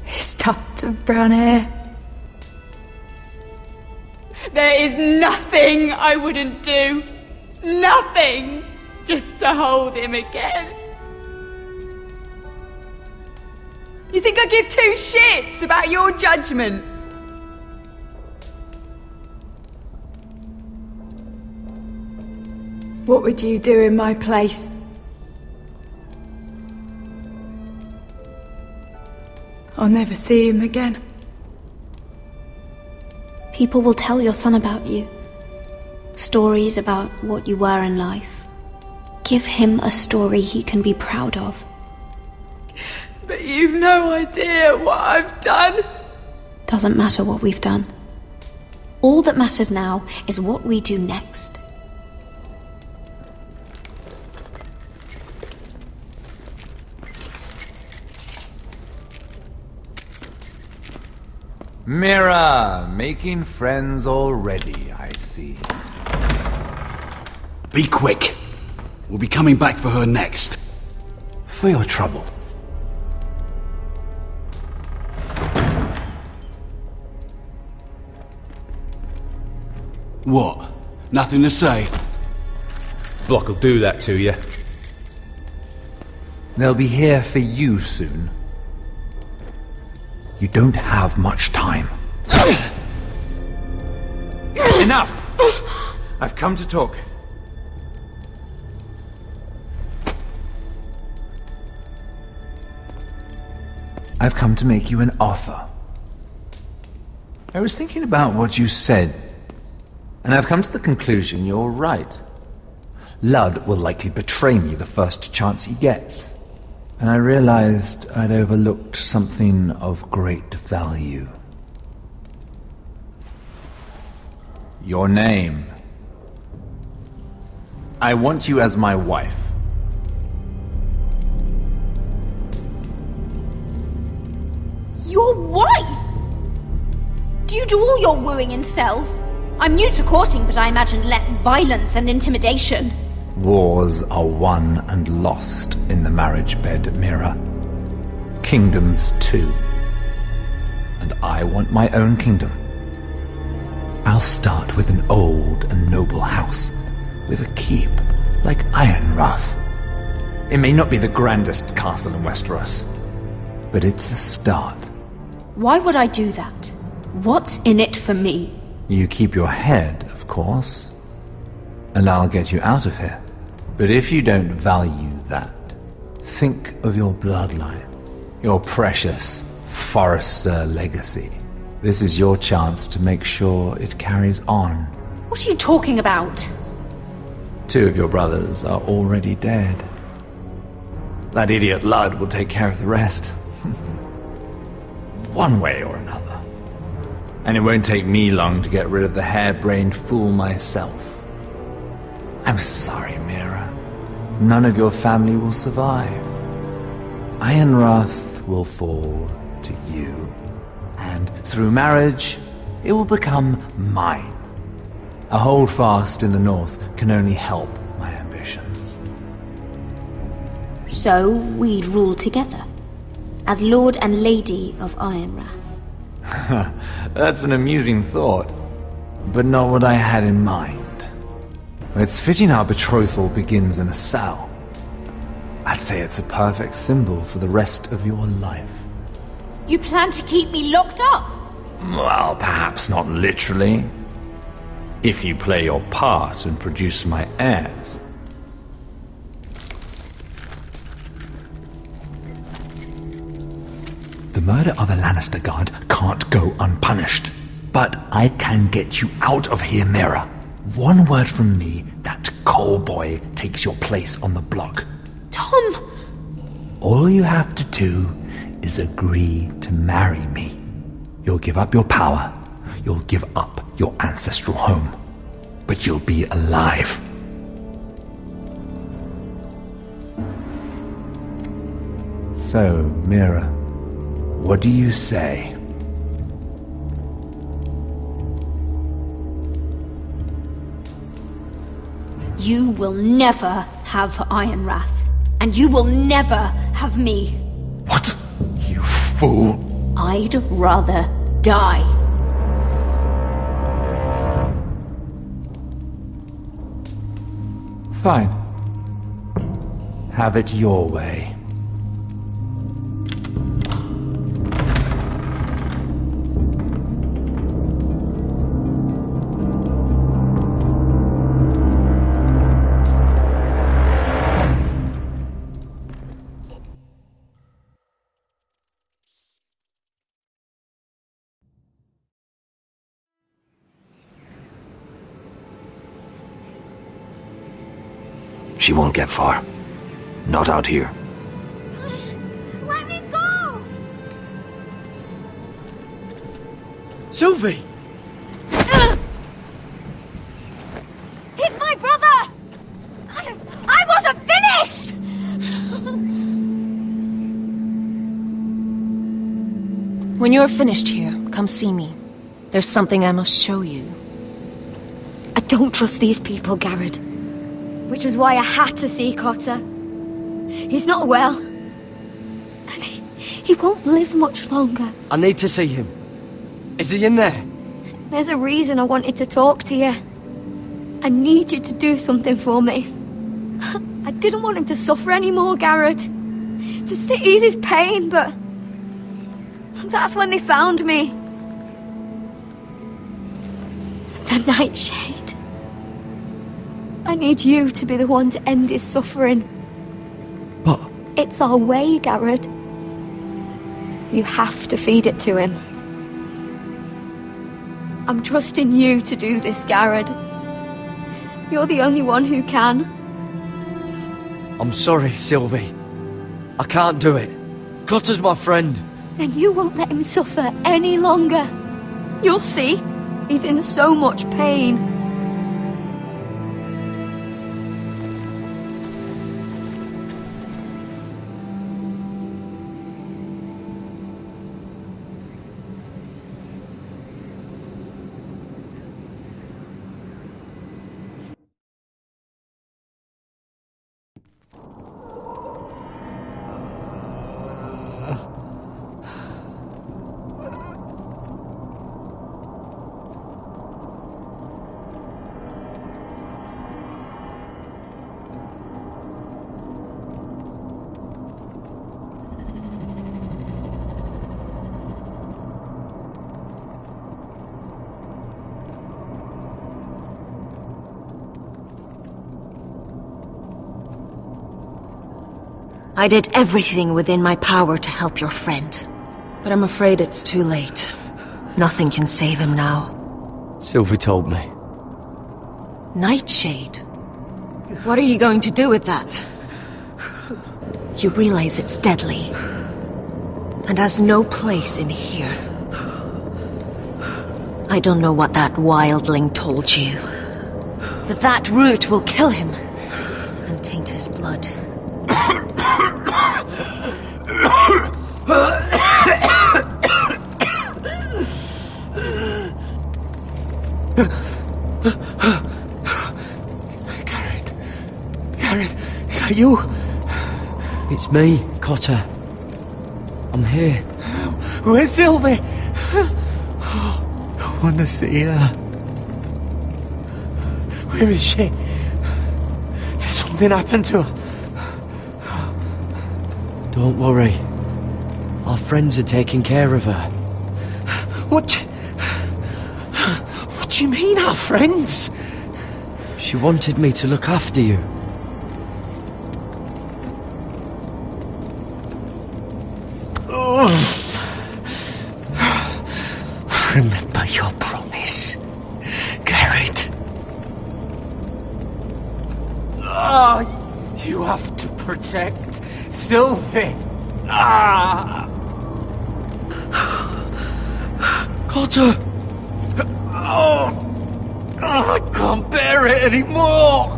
Speaker 11: His tuft of brown hair. There is nothing I wouldn't do. Nothing! Just to hold him again. You think I give two shits about your judgment? What would you do in my place? I'll never see him again.
Speaker 4: People will tell your son about you. Stories about what you were in life. Give him a story he can be proud of.
Speaker 11: But you've no idea what I've done.
Speaker 4: Doesn't matter what we've done. All that matters now is what we do next.
Speaker 3: Mira, making friends already, I see.
Speaker 6: Be quick. We'll be coming back for her next.
Speaker 3: For your trouble.
Speaker 6: What? Nothing to say?
Speaker 17: Block will do that to you.
Speaker 3: They'll be here for you soon. You don't have much time.
Speaker 17: Enough! I've come to talk.
Speaker 3: I've come to make you an offer. I was thinking about what you said, and I've come to the conclusion you're right. Lud will likely betray me the first chance he gets. And I realized I'd overlooked something of great value. Your name. I want you as my wife.
Speaker 19: Your wife? Do you do all your wooing in cells? I'm new to courting, but I imagine less violence and intimidation.
Speaker 3: Wars are won and lost in the marriage bed, Mira. Kingdoms too. And I want my own kingdom. I'll start with an old and noble house, with a keep, like Ironrath. It may not be the grandest castle in Westeros, but it's a start.
Speaker 19: Why would I do that? What's in it for me?
Speaker 3: You keep your head, of course, and I'll get you out of here. But if you don't value that, think of your bloodline, your precious Forrester legacy. This is your chance to make sure it carries on.
Speaker 19: What are you talking about?
Speaker 3: 2 of your brothers are already dead. That idiot Lud will take care of the rest. One way or another. And it won't take me long to get rid of the harebrained fool myself. I'm sorry, Mira. None of your family will survive. Ironrath will fall to you. And through marriage, it will become mine. A holdfast in the north can only help my ambitions.
Speaker 4: So we'd rule together, as Lord and Lady of Ironrath.
Speaker 3: That's an amusing thought, but not what I had in mind. It's fitting our betrothal begins in a cell. I'd say it's a perfect symbol for the rest of your life.
Speaker 19: You plan to keep me locked up?
Speaker 3: Well, perhaps not literally. If you play your part and produce my heirs. The murder of a Lannister guard can't go unpunished. But I can get you out of here, Mira. One word from me, that coal boy takes your place on the block.
Speaker 19: Tom!
Speaker 3: All you have to do is agree to marry me. You'll give up your power. You'll give up your ancestral home. But you'll be alive. So, Mira, what do you say?
Speaker 19: You will never have Ironrath. And you will never have me.
Speaker 3: What? You fool!
Speaker 19: I'd rather die.
Speaker 3: Fine. Have it your way.
Speaker 16: She won't get far. Not out here.
Speaker 19: Let me go!
Speaker 9: Sylvie!
Speaker 19: He's my brother! I wasn't finished!
Speaker 21: When you're finished here, come see me. There's something I must show you.
Speaker 19: I don't trust these people, Gared. Which was why I had to see Cotter. He's not well. And he won't live much longer.
Speaker 9: I need to see him. Is he in there?
Speaker 19: There's a reason I wanted to talk to you. I need you to do something for me. I didn't want him to suffer anymore, Gared. Just to ease his pain, but... that's when they found me. The Nightshade. I need you to be the one to end his suffering.
Speaker 9: But...
Speaker 19: it's our way, Gared. You have to feed it to him. I'm trusting you to do this, Gared. You're the only one who can.
Speaker 9: I'm sorry, Sylvie. I can't do it. Cutter's my friend.
Speaker 19: Then you won't let him suffer any longer. You'll see. He's in so much pain.
Speaker 21: I did everything within my power to help your friend. But I'm afraid it's too late. Nothing can save him now.
Speaker 9: Sylvie told me.
Speaker 21: Nightshade? What are you going to do with that? You realize it's deadly. And has no place in here. I don't know what that wildling told you. But that root will kill him. And taint his blood.
Speaker 9: Gared, is that you? It's me, Cotter. I'm here. Where's Sylvie? I want to see her. Where is she? Did something happen to her? Don't worry. Our friends are taking care of her. What do you mean, our friends? She wanted me to look after you. Remember your promise, Gared. You have to protect Sylvie. Cotter! I can't bear it anymore!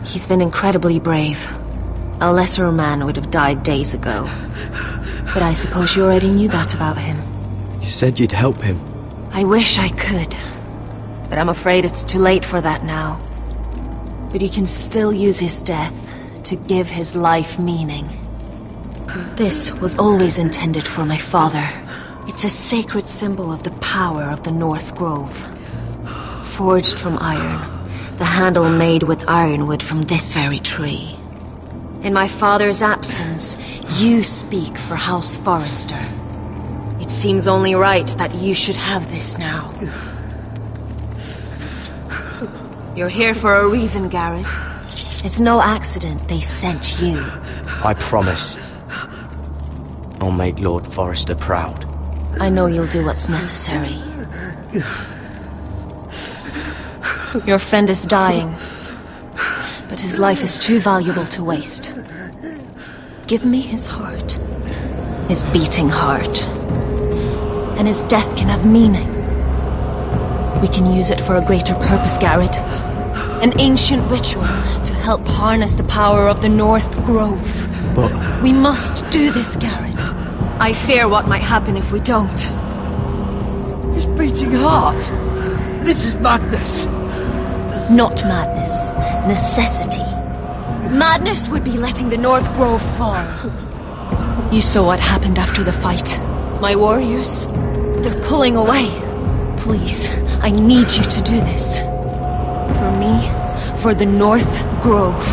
Speaker 21: He's been incredibly brave. A lesser man would have died days ago. But I suppose you already knew that about him.
Speaker 9: You said you'd help him.
Speaker 21: I wish I could. But I'm afraid it's too late for that now. But you can still use his death to give his life meaning. This was always intended for my father. It's a sacred symbol of the power of the North Grove. Forged from iron, the handle made with ironwood from this very tree. In my father's absence, you speak for House Forrester. It seems only right that you should have this now. You're here for a reason, Gared. It's no accident they sent you.
Speaker 9: I promise. I'll make Lord Forrester proud.
Speaker 21: I know you'll do what's necessary. Your friend is dying, but his life is too valuable to waste. Give me his heart. His beating heart. And his death can have meaning. We can use it for a greater purpose, Gared. An ancient ritual to help harness the power of the North Grove.
Speaker 9: But
Speaker 21: we must do this, Gared. I fear what might happen if we don't.
Speaker 9: His beating heart! This is madness!
Speaker 21: Not madness. Necessity. Madness would be letting the North Grove fall. You saw what happened after the fight. My warriors, they're pulling away. Please, I need you to do this. For me, for the North Grove.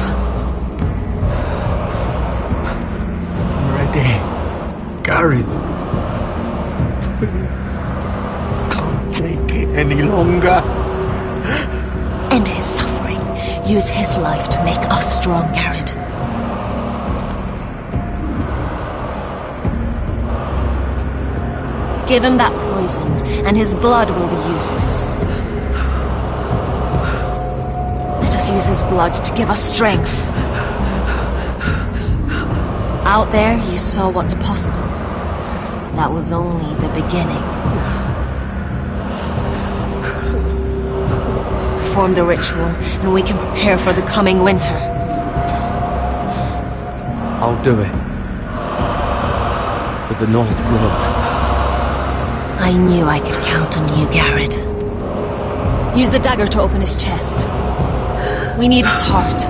Speaker 8: I'm ready. Gared. Can't take it any longer.
Speaker 21: End his suffering. Use his life to make us strong, Gared. Give him that poison, and his blood will be useless. Let us use his blood to give us strength. Out there, you saw what's possible. But that was only the beginning. Perform the ritual, and we can prepare for the coming winter.
Speaker 9: I'll do it. For the North Grove.
Speaker 21: I knew I could count on you, Gared. Use the dagger to open his chest. We need his heart.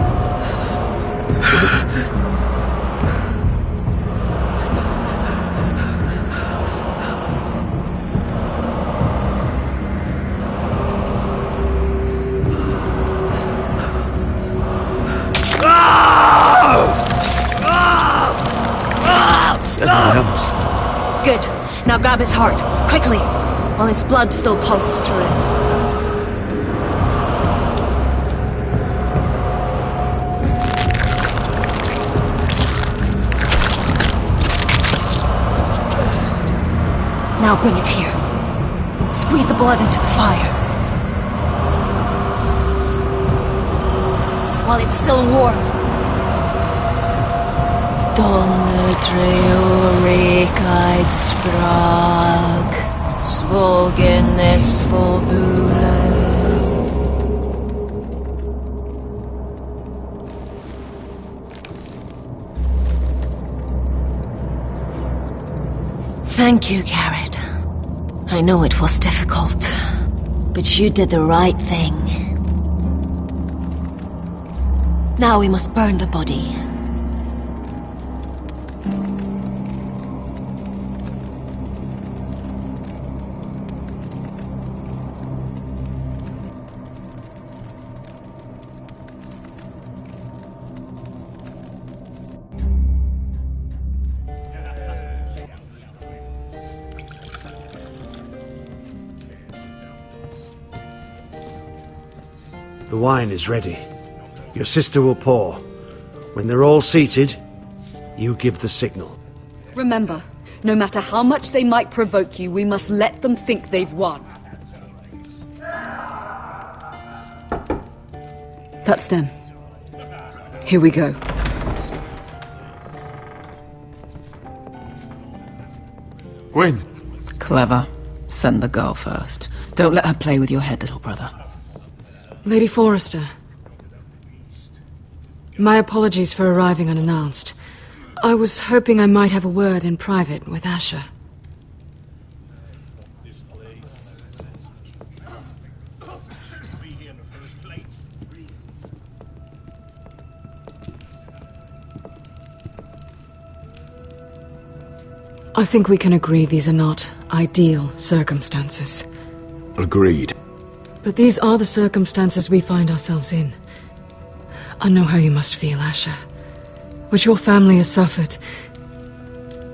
Speaker 21: Good. Now grab his heart, quickly, while his blood still pulses through it. Now bring it here. Squeeze the blood into the fire. While it's still warm. Donne treorekaid sprag, svogenes forbule. Thank you, Gared. I know it was difficult, but you did the right thing. Now we must burn the body.
Speaker 6: The wine is ready. Your sister will pour. When they're all seated, you give the signal.
Speaker 2: Remember, no matter how much they might provoke you, we must let them think they've won. That's them. Here we go.
Speaker 7: Gwyn.
Speaker 12: Clever. Send the girl first. Don't let her play with your head, little brother.
Speaker 22: Lady Forrester. My apologies for arriving unannounced. I was hoping I might have a word in private with Asher. I think we can agree these are not ideal circumstances.
Speaker 7: Agreed.
Speaker 22: But these are the circumstances we find ourselves in. I know how you must feel, Asher. What your family has suffered,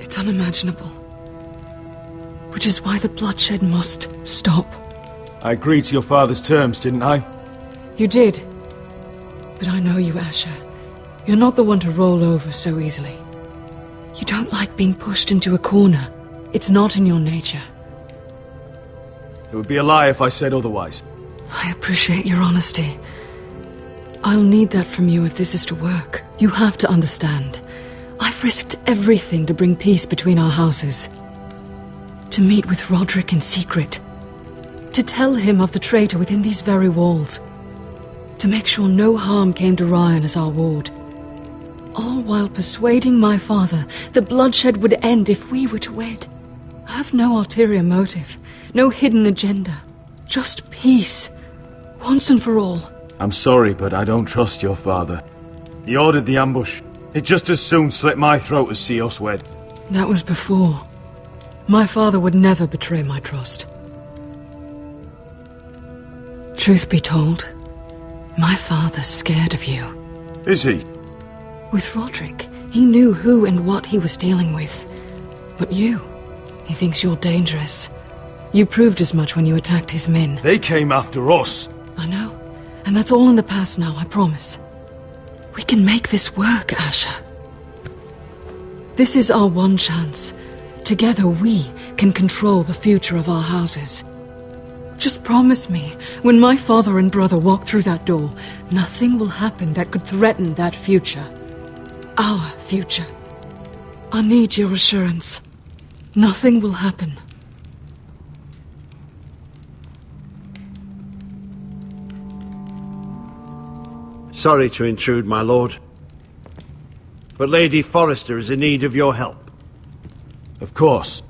Speaker 22: it's unimaginable. Which is why the bloodshed must stop.
Speaker 7: I agreed to your father's terms, didn't I?
Speaker 22: You did. But I know you, Asher. You're not the one to roll over so easily. You don't like being pushed into a corner. It's not in your nature.
Speaker 7: It would be a lie if I said otherwise.
Speaker 22: I appreciate your honesty. I'll need that from you if this is to work. You have to understand. I've risked everything to bring peace between our houses. To meet with Rodrik in secret. To tell him of the traitor within these very walls. To make sure no harm came to Ryan as our ward. All while persuading my father the bloodshed would end if we were to wed. I have no ulterior motive. No hidden agenda. Just peace. Once and for all.
Speaker 7: I'm sorry, but I don't trust your father. He ordered the ambush. He'd just as soon slit my throat as see us wed.
Speaker 22: That was before. My father would never betray my trust. Truth be told, my father's scared of you.
Speaker 7: Is he?
Speaker 22: With Rodrik, he knew who and what he was dealing with. But you, he thinks you're dangerous. You proved as much when you attacked his men.
Speaker 7: They came after us.
Speaker 22: I know. And that's all in the past now, I promise. We can make this work, Asher. This is our one chance. Together we can control the future of our houses. Just promise me, when my father and brother walk through that door, nothing will happen that could threaten that future. Our future. I need your assurance. Nothing will happen.
Speaker 6: Sorry to intrude, my lord. But Lady Forrester is in need of your help.
Speaker 7: Of course.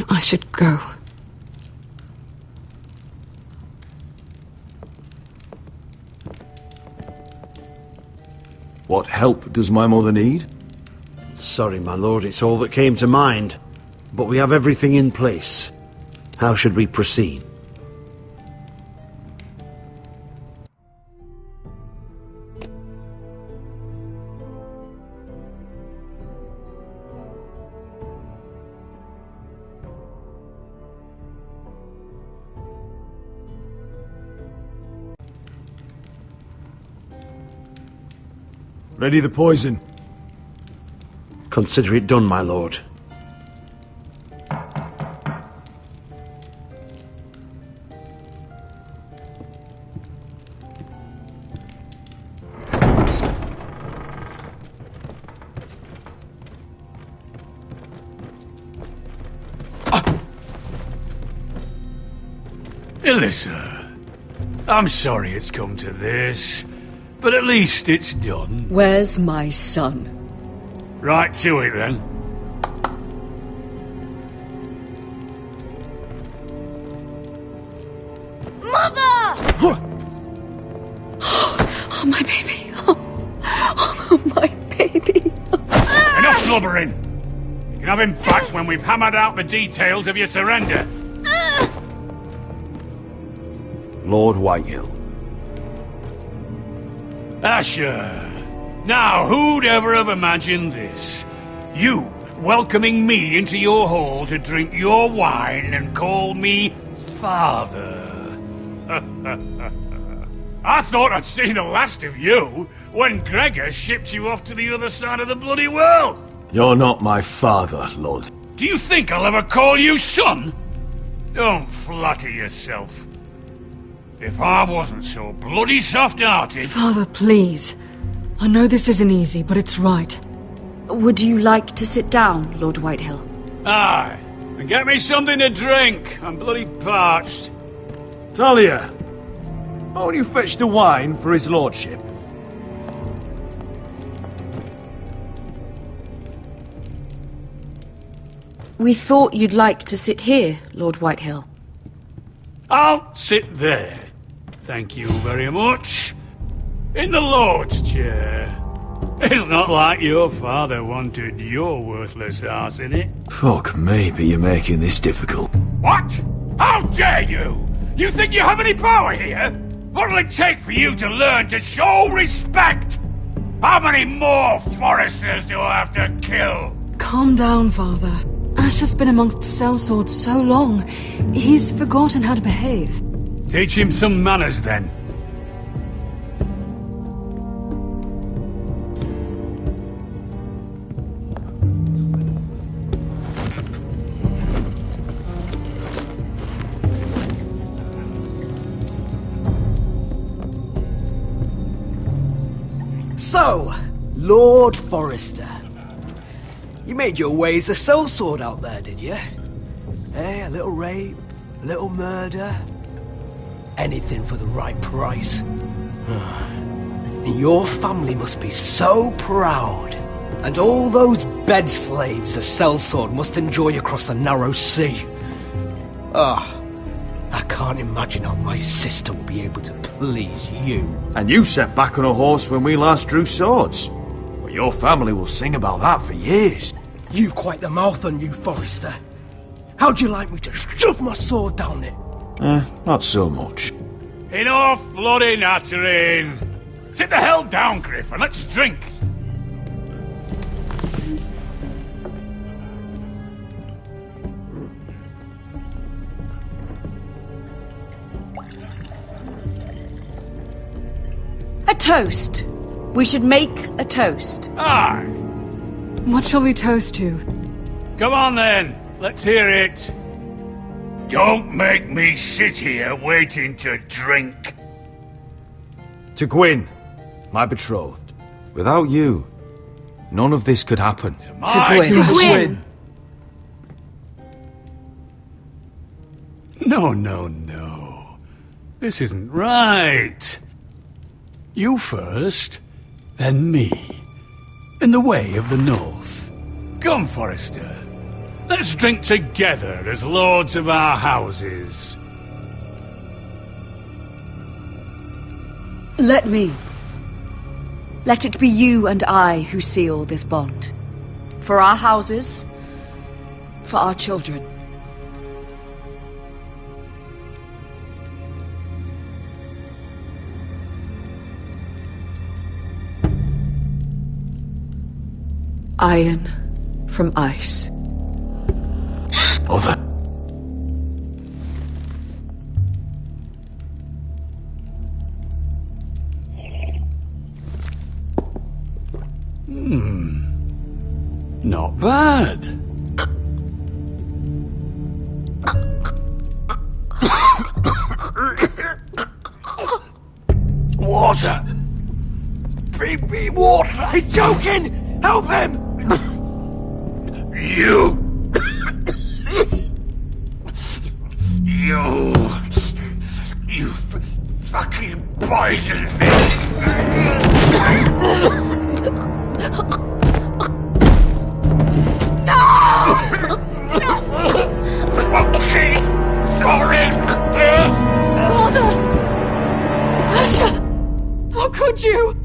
Speaker 22: I should go.
Speaker 7: What help does my mother need?
Speaker 6: Sorry, my lord, it's all that came to mind. But we have everything in place. How should we proceed?
Speaker 7: Ready the poison.
Speaker 6: Consider it done, my lord.
Speaker 18: Elissa, I'm sorry it's come to this, but at least it's done.
Speaker 2: Where's my son?
Speaker 18: Right to it, then.
Speaker 19: Mother!
Speaker 22: Oh, my baby. Oh, my baby.
Speaker 18: Enough blubbering! You can have him back when we've hammered out the details of your surrender.
Speaker 7: Lord Whitehill.
Speaker 18: Asher! Now, who'd ever have imagined this? You welcoming me into your hall to drink your wine and call me father. I thought I'd seen the last of you when Gregor shipped you off to the other side of the bloody world.
Speaker 7: You're not my father, Lord.
Speaker 18: Do you think I'll ever call you son? Don't flatter yourself. If I wasn't so bloody soft-hearted...
Speaker 22: Father, please. I know this isn't easy, but it's right.
Speaker 2: Would you like to sit down, Lord Whitehill?
Speaker 18: Aye. And get me something to drink. I'm bloody parched.
Speaker 7: Talia, won't you fetch the wine for his lordship?
Speaker 2: We thought you'd like to sit here, Lord Whitehill.
Speaker 18: I'll sit there. Thank you very much. In the Lord's chair. It's not like your father wanted your worthless ass in it.
Speaker 7: Fuck me, but you're making this difficult.
Speaker 18: What? How dare you? You think you have any power here? What'll it take for you to learn to show respect? How many more Forresters do I have to kill?
Speaker 22: Calm down, Father. Ash has been amongst sellswords so long, he's forgotten how to behave.
Speaker 18: Teach him some manners, then.
Speaker 9: So, Lord Forrester. You made your way as a sellsword out there, did you? Eh, a little rape, a little murder. Anything for the right price. Your family must be so proud. And all those bed slaves a sellsword must enjoy across the narrow sea. I can't imagine how my sister will be able to please you.
Speaker 7: And you sat back on a horse when we last drew swords. Well, your family will sing about that for years.
Speaker 9: You've quite the mouth on you, Forrester. How'd you like me to shove my sword down it?
Speaker 7: Not so much.
Speaker 18: Enough bloody nattering. Sit the hell down, Griff, and let's drink.
Speaker 2: A toast. We should make a toast.
Speaker 18: Aye.
Speaker 22: What shall we toast to?
Speaker 18: Come on then, let's hear it. Don't make me sit here waiting to drink.
Speaker 7: To Gwyn, my betrothed. Without you, none of this could happen.
Speaker 18: To Gwyn. No. This isn't right. You first, then me. In the way of the North. Come, Forrester. Let's drink together as lords of our houses.
Speaker 2: Let me. Let it be you and I who seal this bond. For our houses, for our children. Iron from ice.
Speaker 16: Mother.
Speaker 18: Not bad.
Speaker 8: Water! Bring me water! He's choking! Help him!
Speaker 18: You fucking poisoned me! Fucking
Speaker 22: Father! Asher! How could you?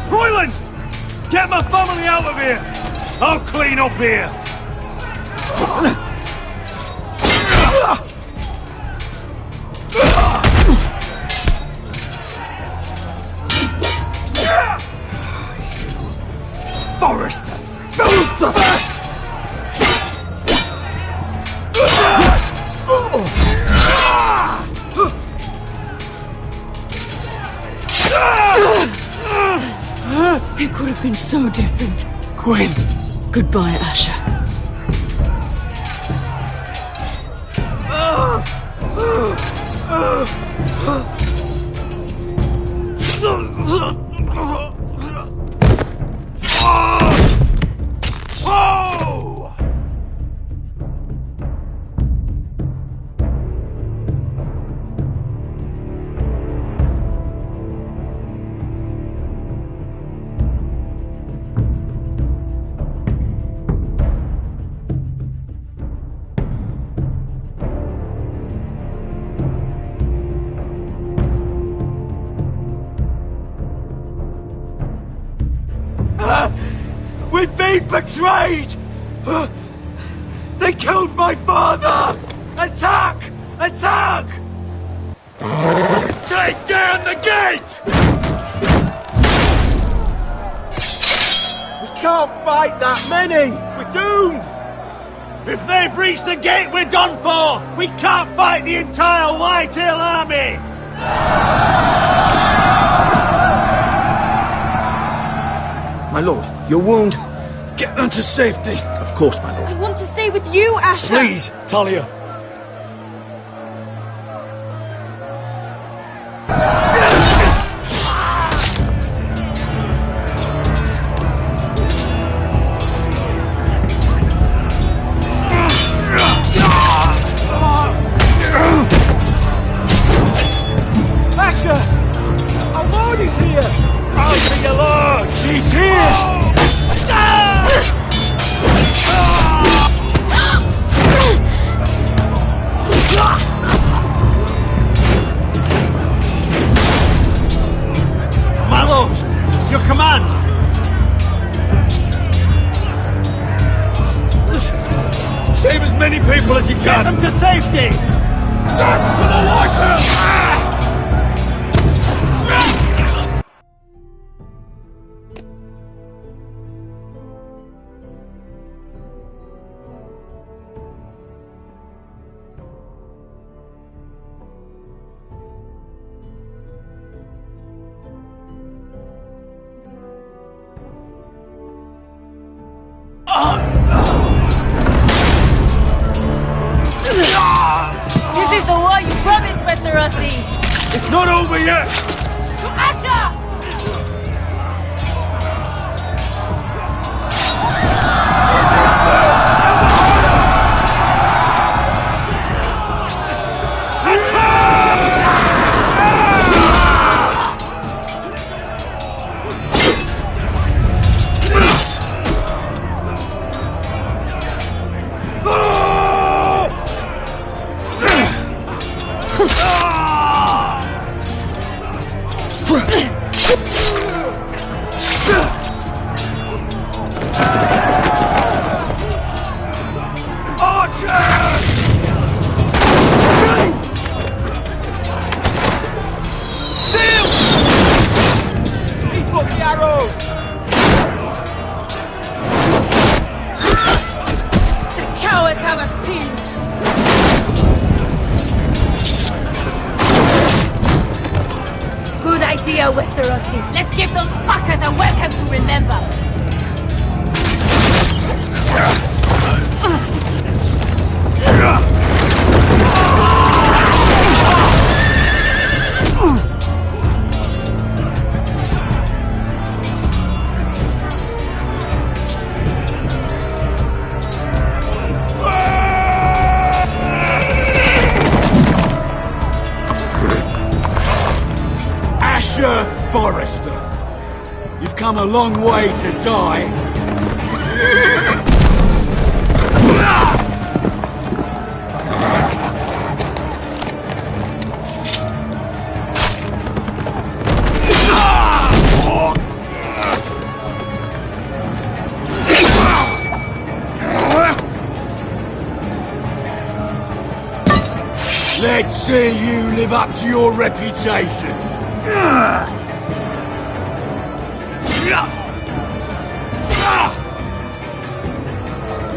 Speaker 7: Royland! Get my family out of here! I'll clean up here!
Speaker 8: Forrester! Filth!
Speaker 22: It could have been so different.
Speaker 8: Gwyn!
Speaker 22: Goodbye, Asher.
Speaker 8: We've been betrayed! They killed my father! Attack! Attack!
Speaker 18: Take down the gate!
Speaker 8: We can't fight that many! We're doomed!
Speaker 6: If they breach the gate, we're done for! We can't fight the entire Whitehill army!
Speaker 9: My lord, your wound.
Speaker 7: Get them to safety.
Speaker 9: Of course, my lord.
Speaker 13: I want to stay with you, Asher!
Speaker 7: Please, Talia.
Speaker 8: Asher! Our lord is here!
Speaker 18: I'll be your lord!
Speaker 8: He's here!
Speaker 6: My lord, your command!
Speaker 7: Save as many people as you
Speaker 6: Get
Speaker 7: can!
Speaker 6: them to safety!
Speaker 7: Death to the Whitehill! It's not over yet!
Speaker 11: Asher!
Speaker 1: Let's give those fuckers a welcome to remember!
Speaker 7: Forrester, you've come a long way to die. Let's see you live up to your reputation.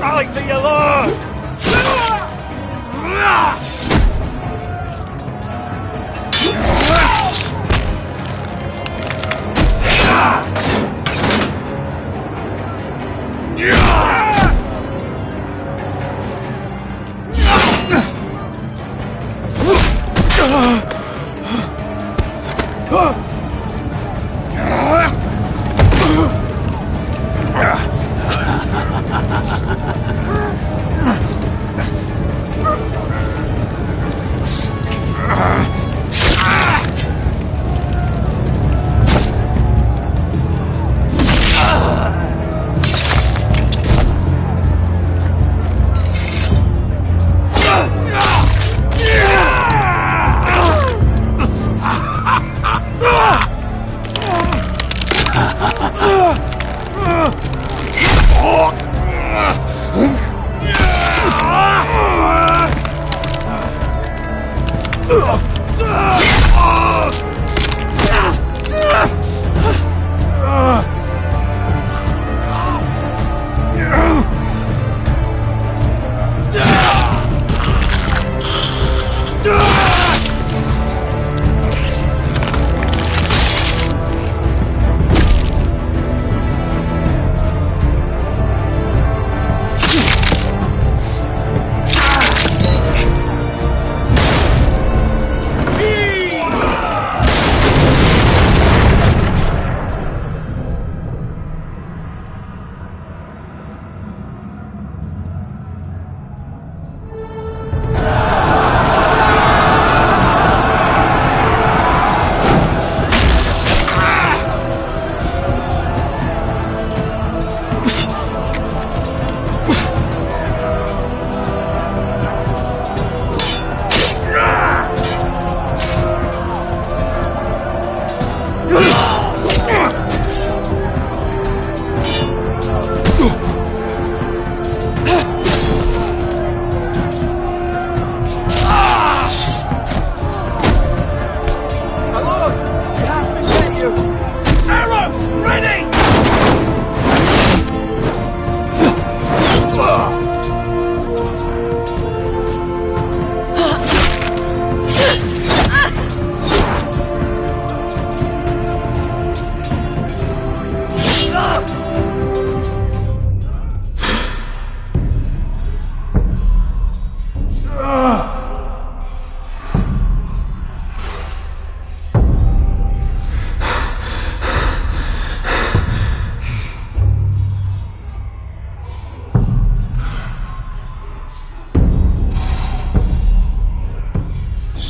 Speaker 7: Rally to your lord!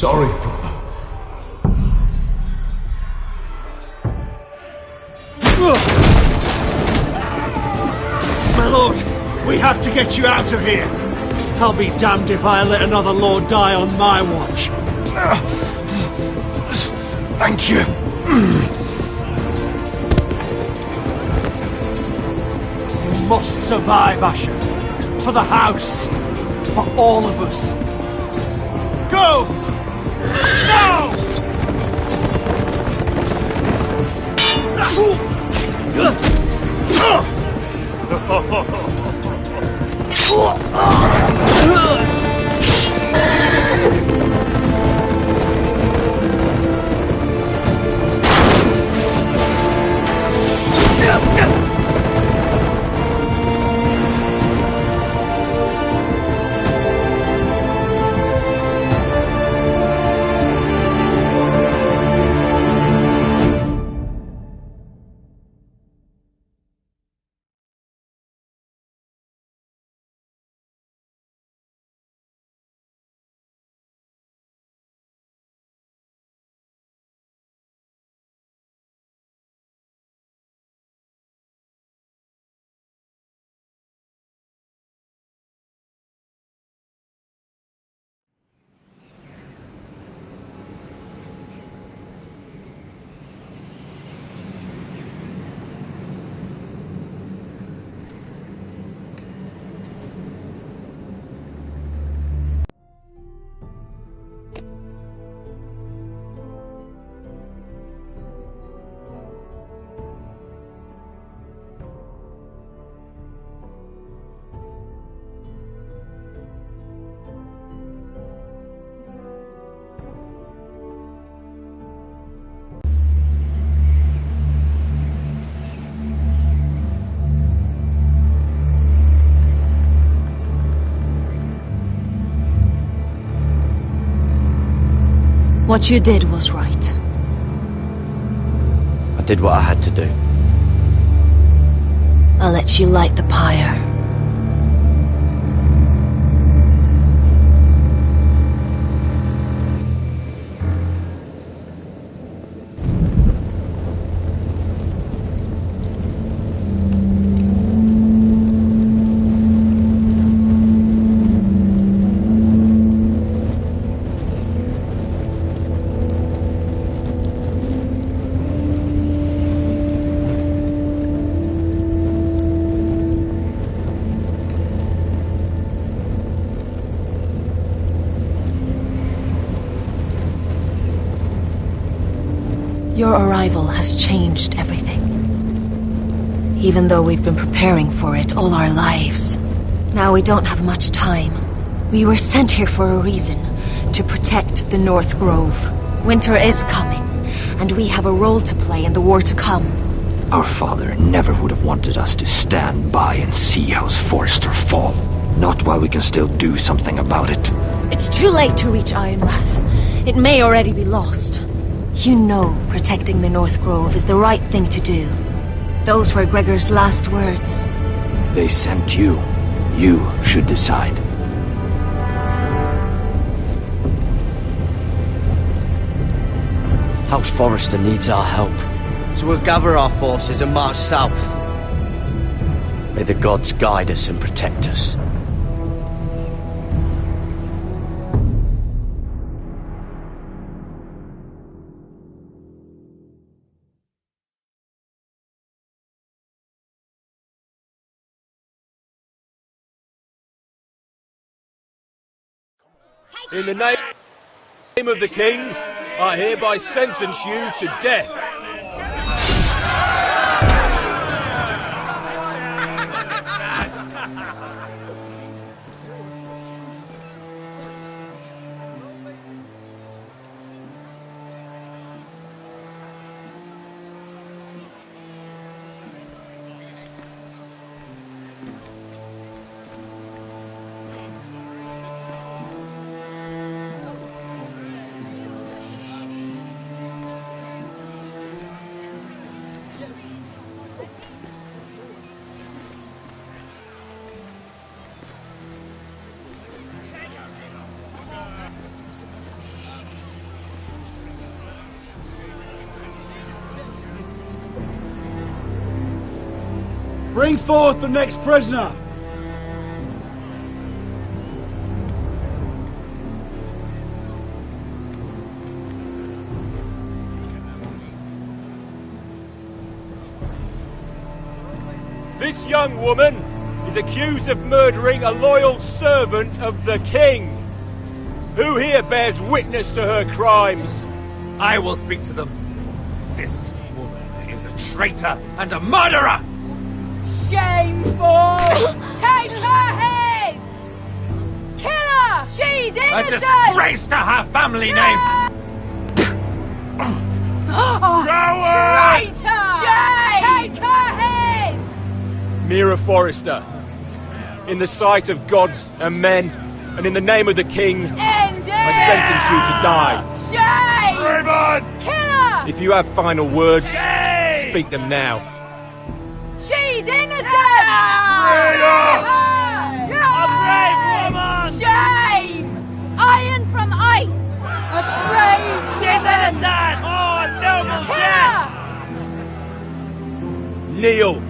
Speaker 17: sorry, brother.
Speaker 6: My lord, we have to get you out of here. I'll be damned if I let another lord die on my watch.
Speaker 8: Thank you.
Speaker 6: You must survive, Asher. For the house. For all of us. Go! Now!
Speaker 21: What you did was right.
Speaker 10: I did what I had to do.
Speaker 21: I'll let you light the pyre. Your arrival has changed everything. Even though we've been preparing for it all our lives. Now we don't have much time. We were sent here for a reason. To protect the North Grove. Winter is coming, and we have a role to play in the war to come.
Speaker 16: Our father never would have wanted us to stand by and see House Forrester fall. Not while we can still do something about it.
Speaker 21: It's too late to reach Ironrath. It may already be lost. You know protecting the North Grove is the right thing to do. Those were Gregor's last words.
Speaker 16: They sent you. You should decide.
Speaker 10: House Forrester needs our help. So we'll gather our forces and march south. May the gods guide us and protect us.
Speaker 17: In the name of the king, I hereby sentence you to death. Bring forth the next prisoner!
Speaker 5: This young woman is accused of murdering a loyal servant of the king. Who here bears witness to her crimes?
Speaker 14: I will speak to them. This woman is a traitor and a murderer!
Speaker 1: Shameful! Take her head! Kill her! She's innocent!
Speaker 14: A disgrace to her family name!
Speaker 1: Traitor! Shame! Take her head!
Speaker 5: Mira Forrester, in the sight of gods and men, and in the name of the king, I sentence you to die.
Speaker 1: Shame! Raven! Kill her!
Speaker 5: If you have final words, speak them now.
Speaker 1: She's innocent!
Speaker 5: Traitor!
Speaker 1: A brave woman! Shame! Iron from ice! A brave She's innocent! Oh, noble death!
Speaker 5: Kneel!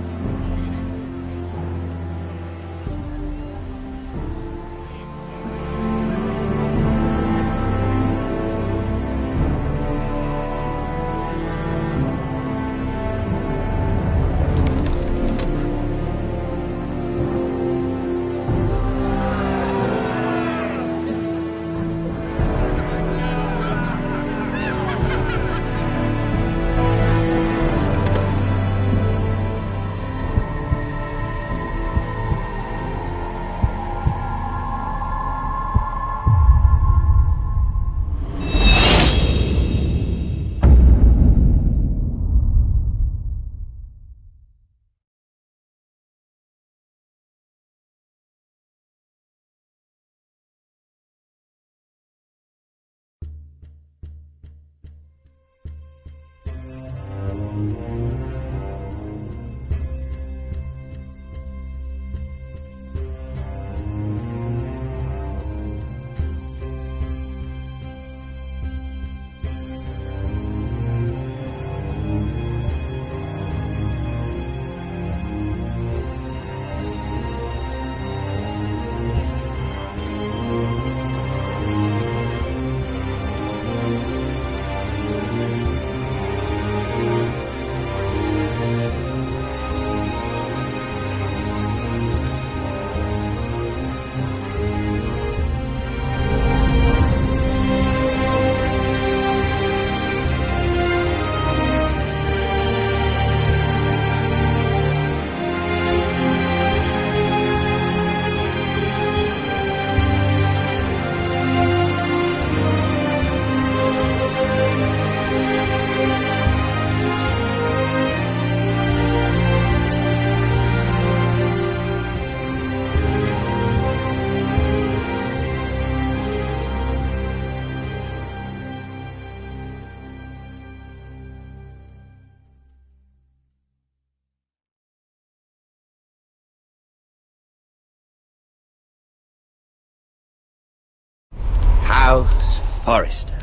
Speaker 23: House Forrester.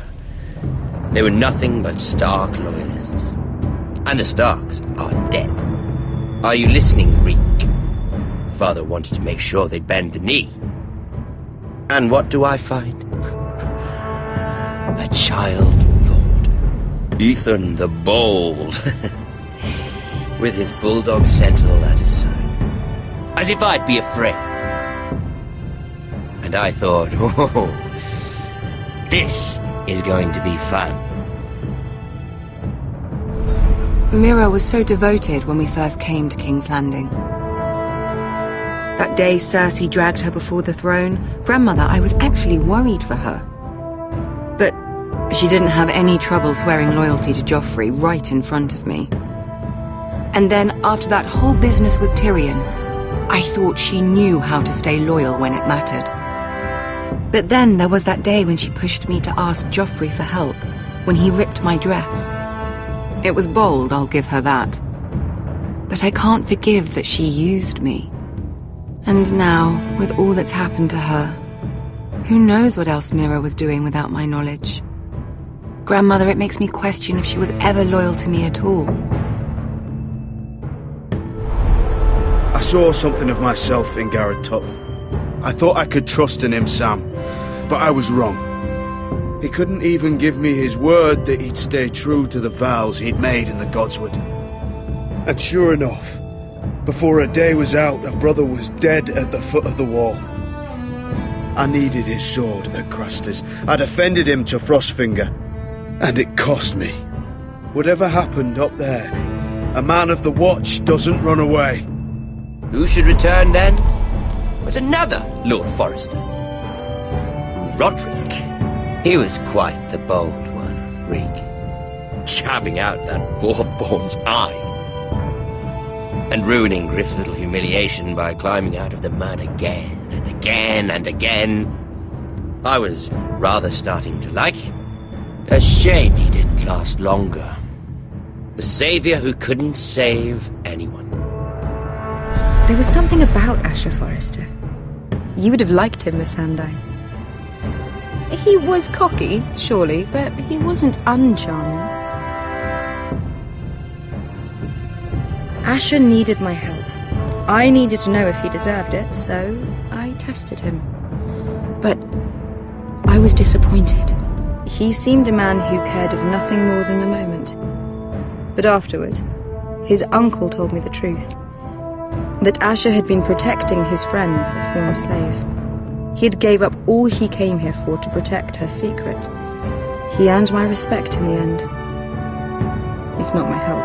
Speaker 23: They were nothing but Stark loyalists. And the Starks are dead. Are you listening, Reek? Father wanted to make sure they bend the knee. And what do I find? A child lord. Ethan the Bold. With his bulldog sentinel at his side. As if I'd be afraid. And I thought, oh, this is going to be fun.
Speaker 12: Mira was so devoted when we first came to King's Landing. That day Cersei dragged her before the throne, Grandmother, I was actually worried for her. But she didn't have any trouble swearing loyalty to Joffrey right in front of me. And then, after that whole business with Tyrion, I thought she knew how to stay loyal when it mattered. But then there was that day when she pushed me to ask Joffrey for help, when he ripped my dress. It was bold, I'll give her that. But I can't forgive that she used me. And now, with all that's happened to her, who knows what else Mira was doing without my knowledge? Grandmother, it makes me question if she was ever loyal to me at all.
Speaker 7: I saw something of myself in Gared Tuttle. I thought I could trust in him, Sam, but I was wrong. He couldn't even give me his word that he'd stay true to the vows he'd made in the Godswood. And sure enough, before a day was out, a brother was dead at the foot of the wall. I needed his sword at Craster's. I defended him to Frostfinger, and it cost me. Whatever happened up there, a man of the Watch doesn't run away.
Speaker 23: Who should return then? But another Lord Forrester. Rodrik. He was quite the bold one, Rig. Jabbing out that fourth-born's eye. And ruining Griff's little humiliation by climbing out of the mud again and again and again. I was rather starting to like him. A shame he didn't last longer. The saviour who couldn't save anyone.
Speaker 4: There was something about Asher Forrester. You would have liked him, Miss Sandine. He was cocky, surely, but he wasn't uncharming. Asher needed my help. I needed to know if he deserved it, so I tested him. But I was disappointed. He seemed a man who cared of nothing more than the moment. But afterward, his uncle told me the truth. That Asher had been protecting his friend, a former slave. He had gave up all he came here for to protect her secret. He earned my respect in the end, if not my help.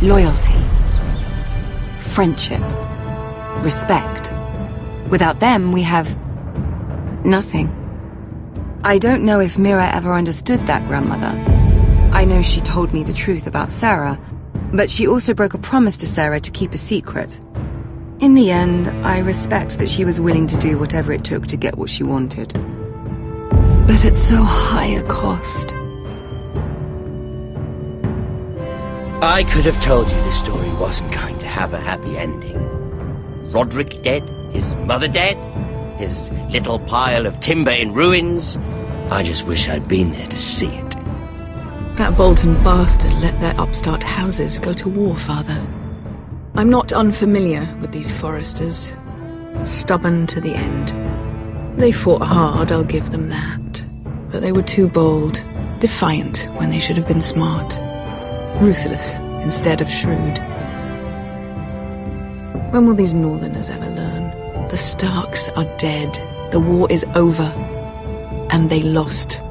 Speaker 12: Loyalty, friendship, respect. Without them, we have nothing. I don't know if Mira ever understood that, Grandmother. I know she told me the truth about Sarah, but she also broke a promise to Sarah to keep a secret. In the end, I respect that she was willing to do whatever it took to get what she wanted. But at so high a cost.
Speaker 23: I could have told you the story wasn't going to have a happy ending. Rodrik dead, his mother dead, his little pile of timber in ruins. I just wish I'd been there to see it.
Speaker 12: That Bolton bastard let their upstart houses go to war, Father. I'm not unfamiliar with these Forresters. Stubborn to the end. They fought hard, I'll give them that. But they were too bold, defiant when they should have been smart. Ruthless instead of shrewd. When will these Northerners ever learn? The Starks are dead. The war is over. And they lost.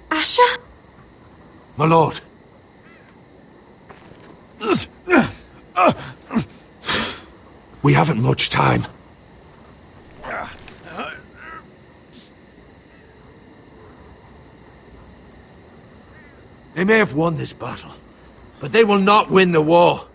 Speaker 4: Asher?
Speaker 8: My lord. We haven't much time.
Speaker 7: They may have won this battle, but they will not win the war.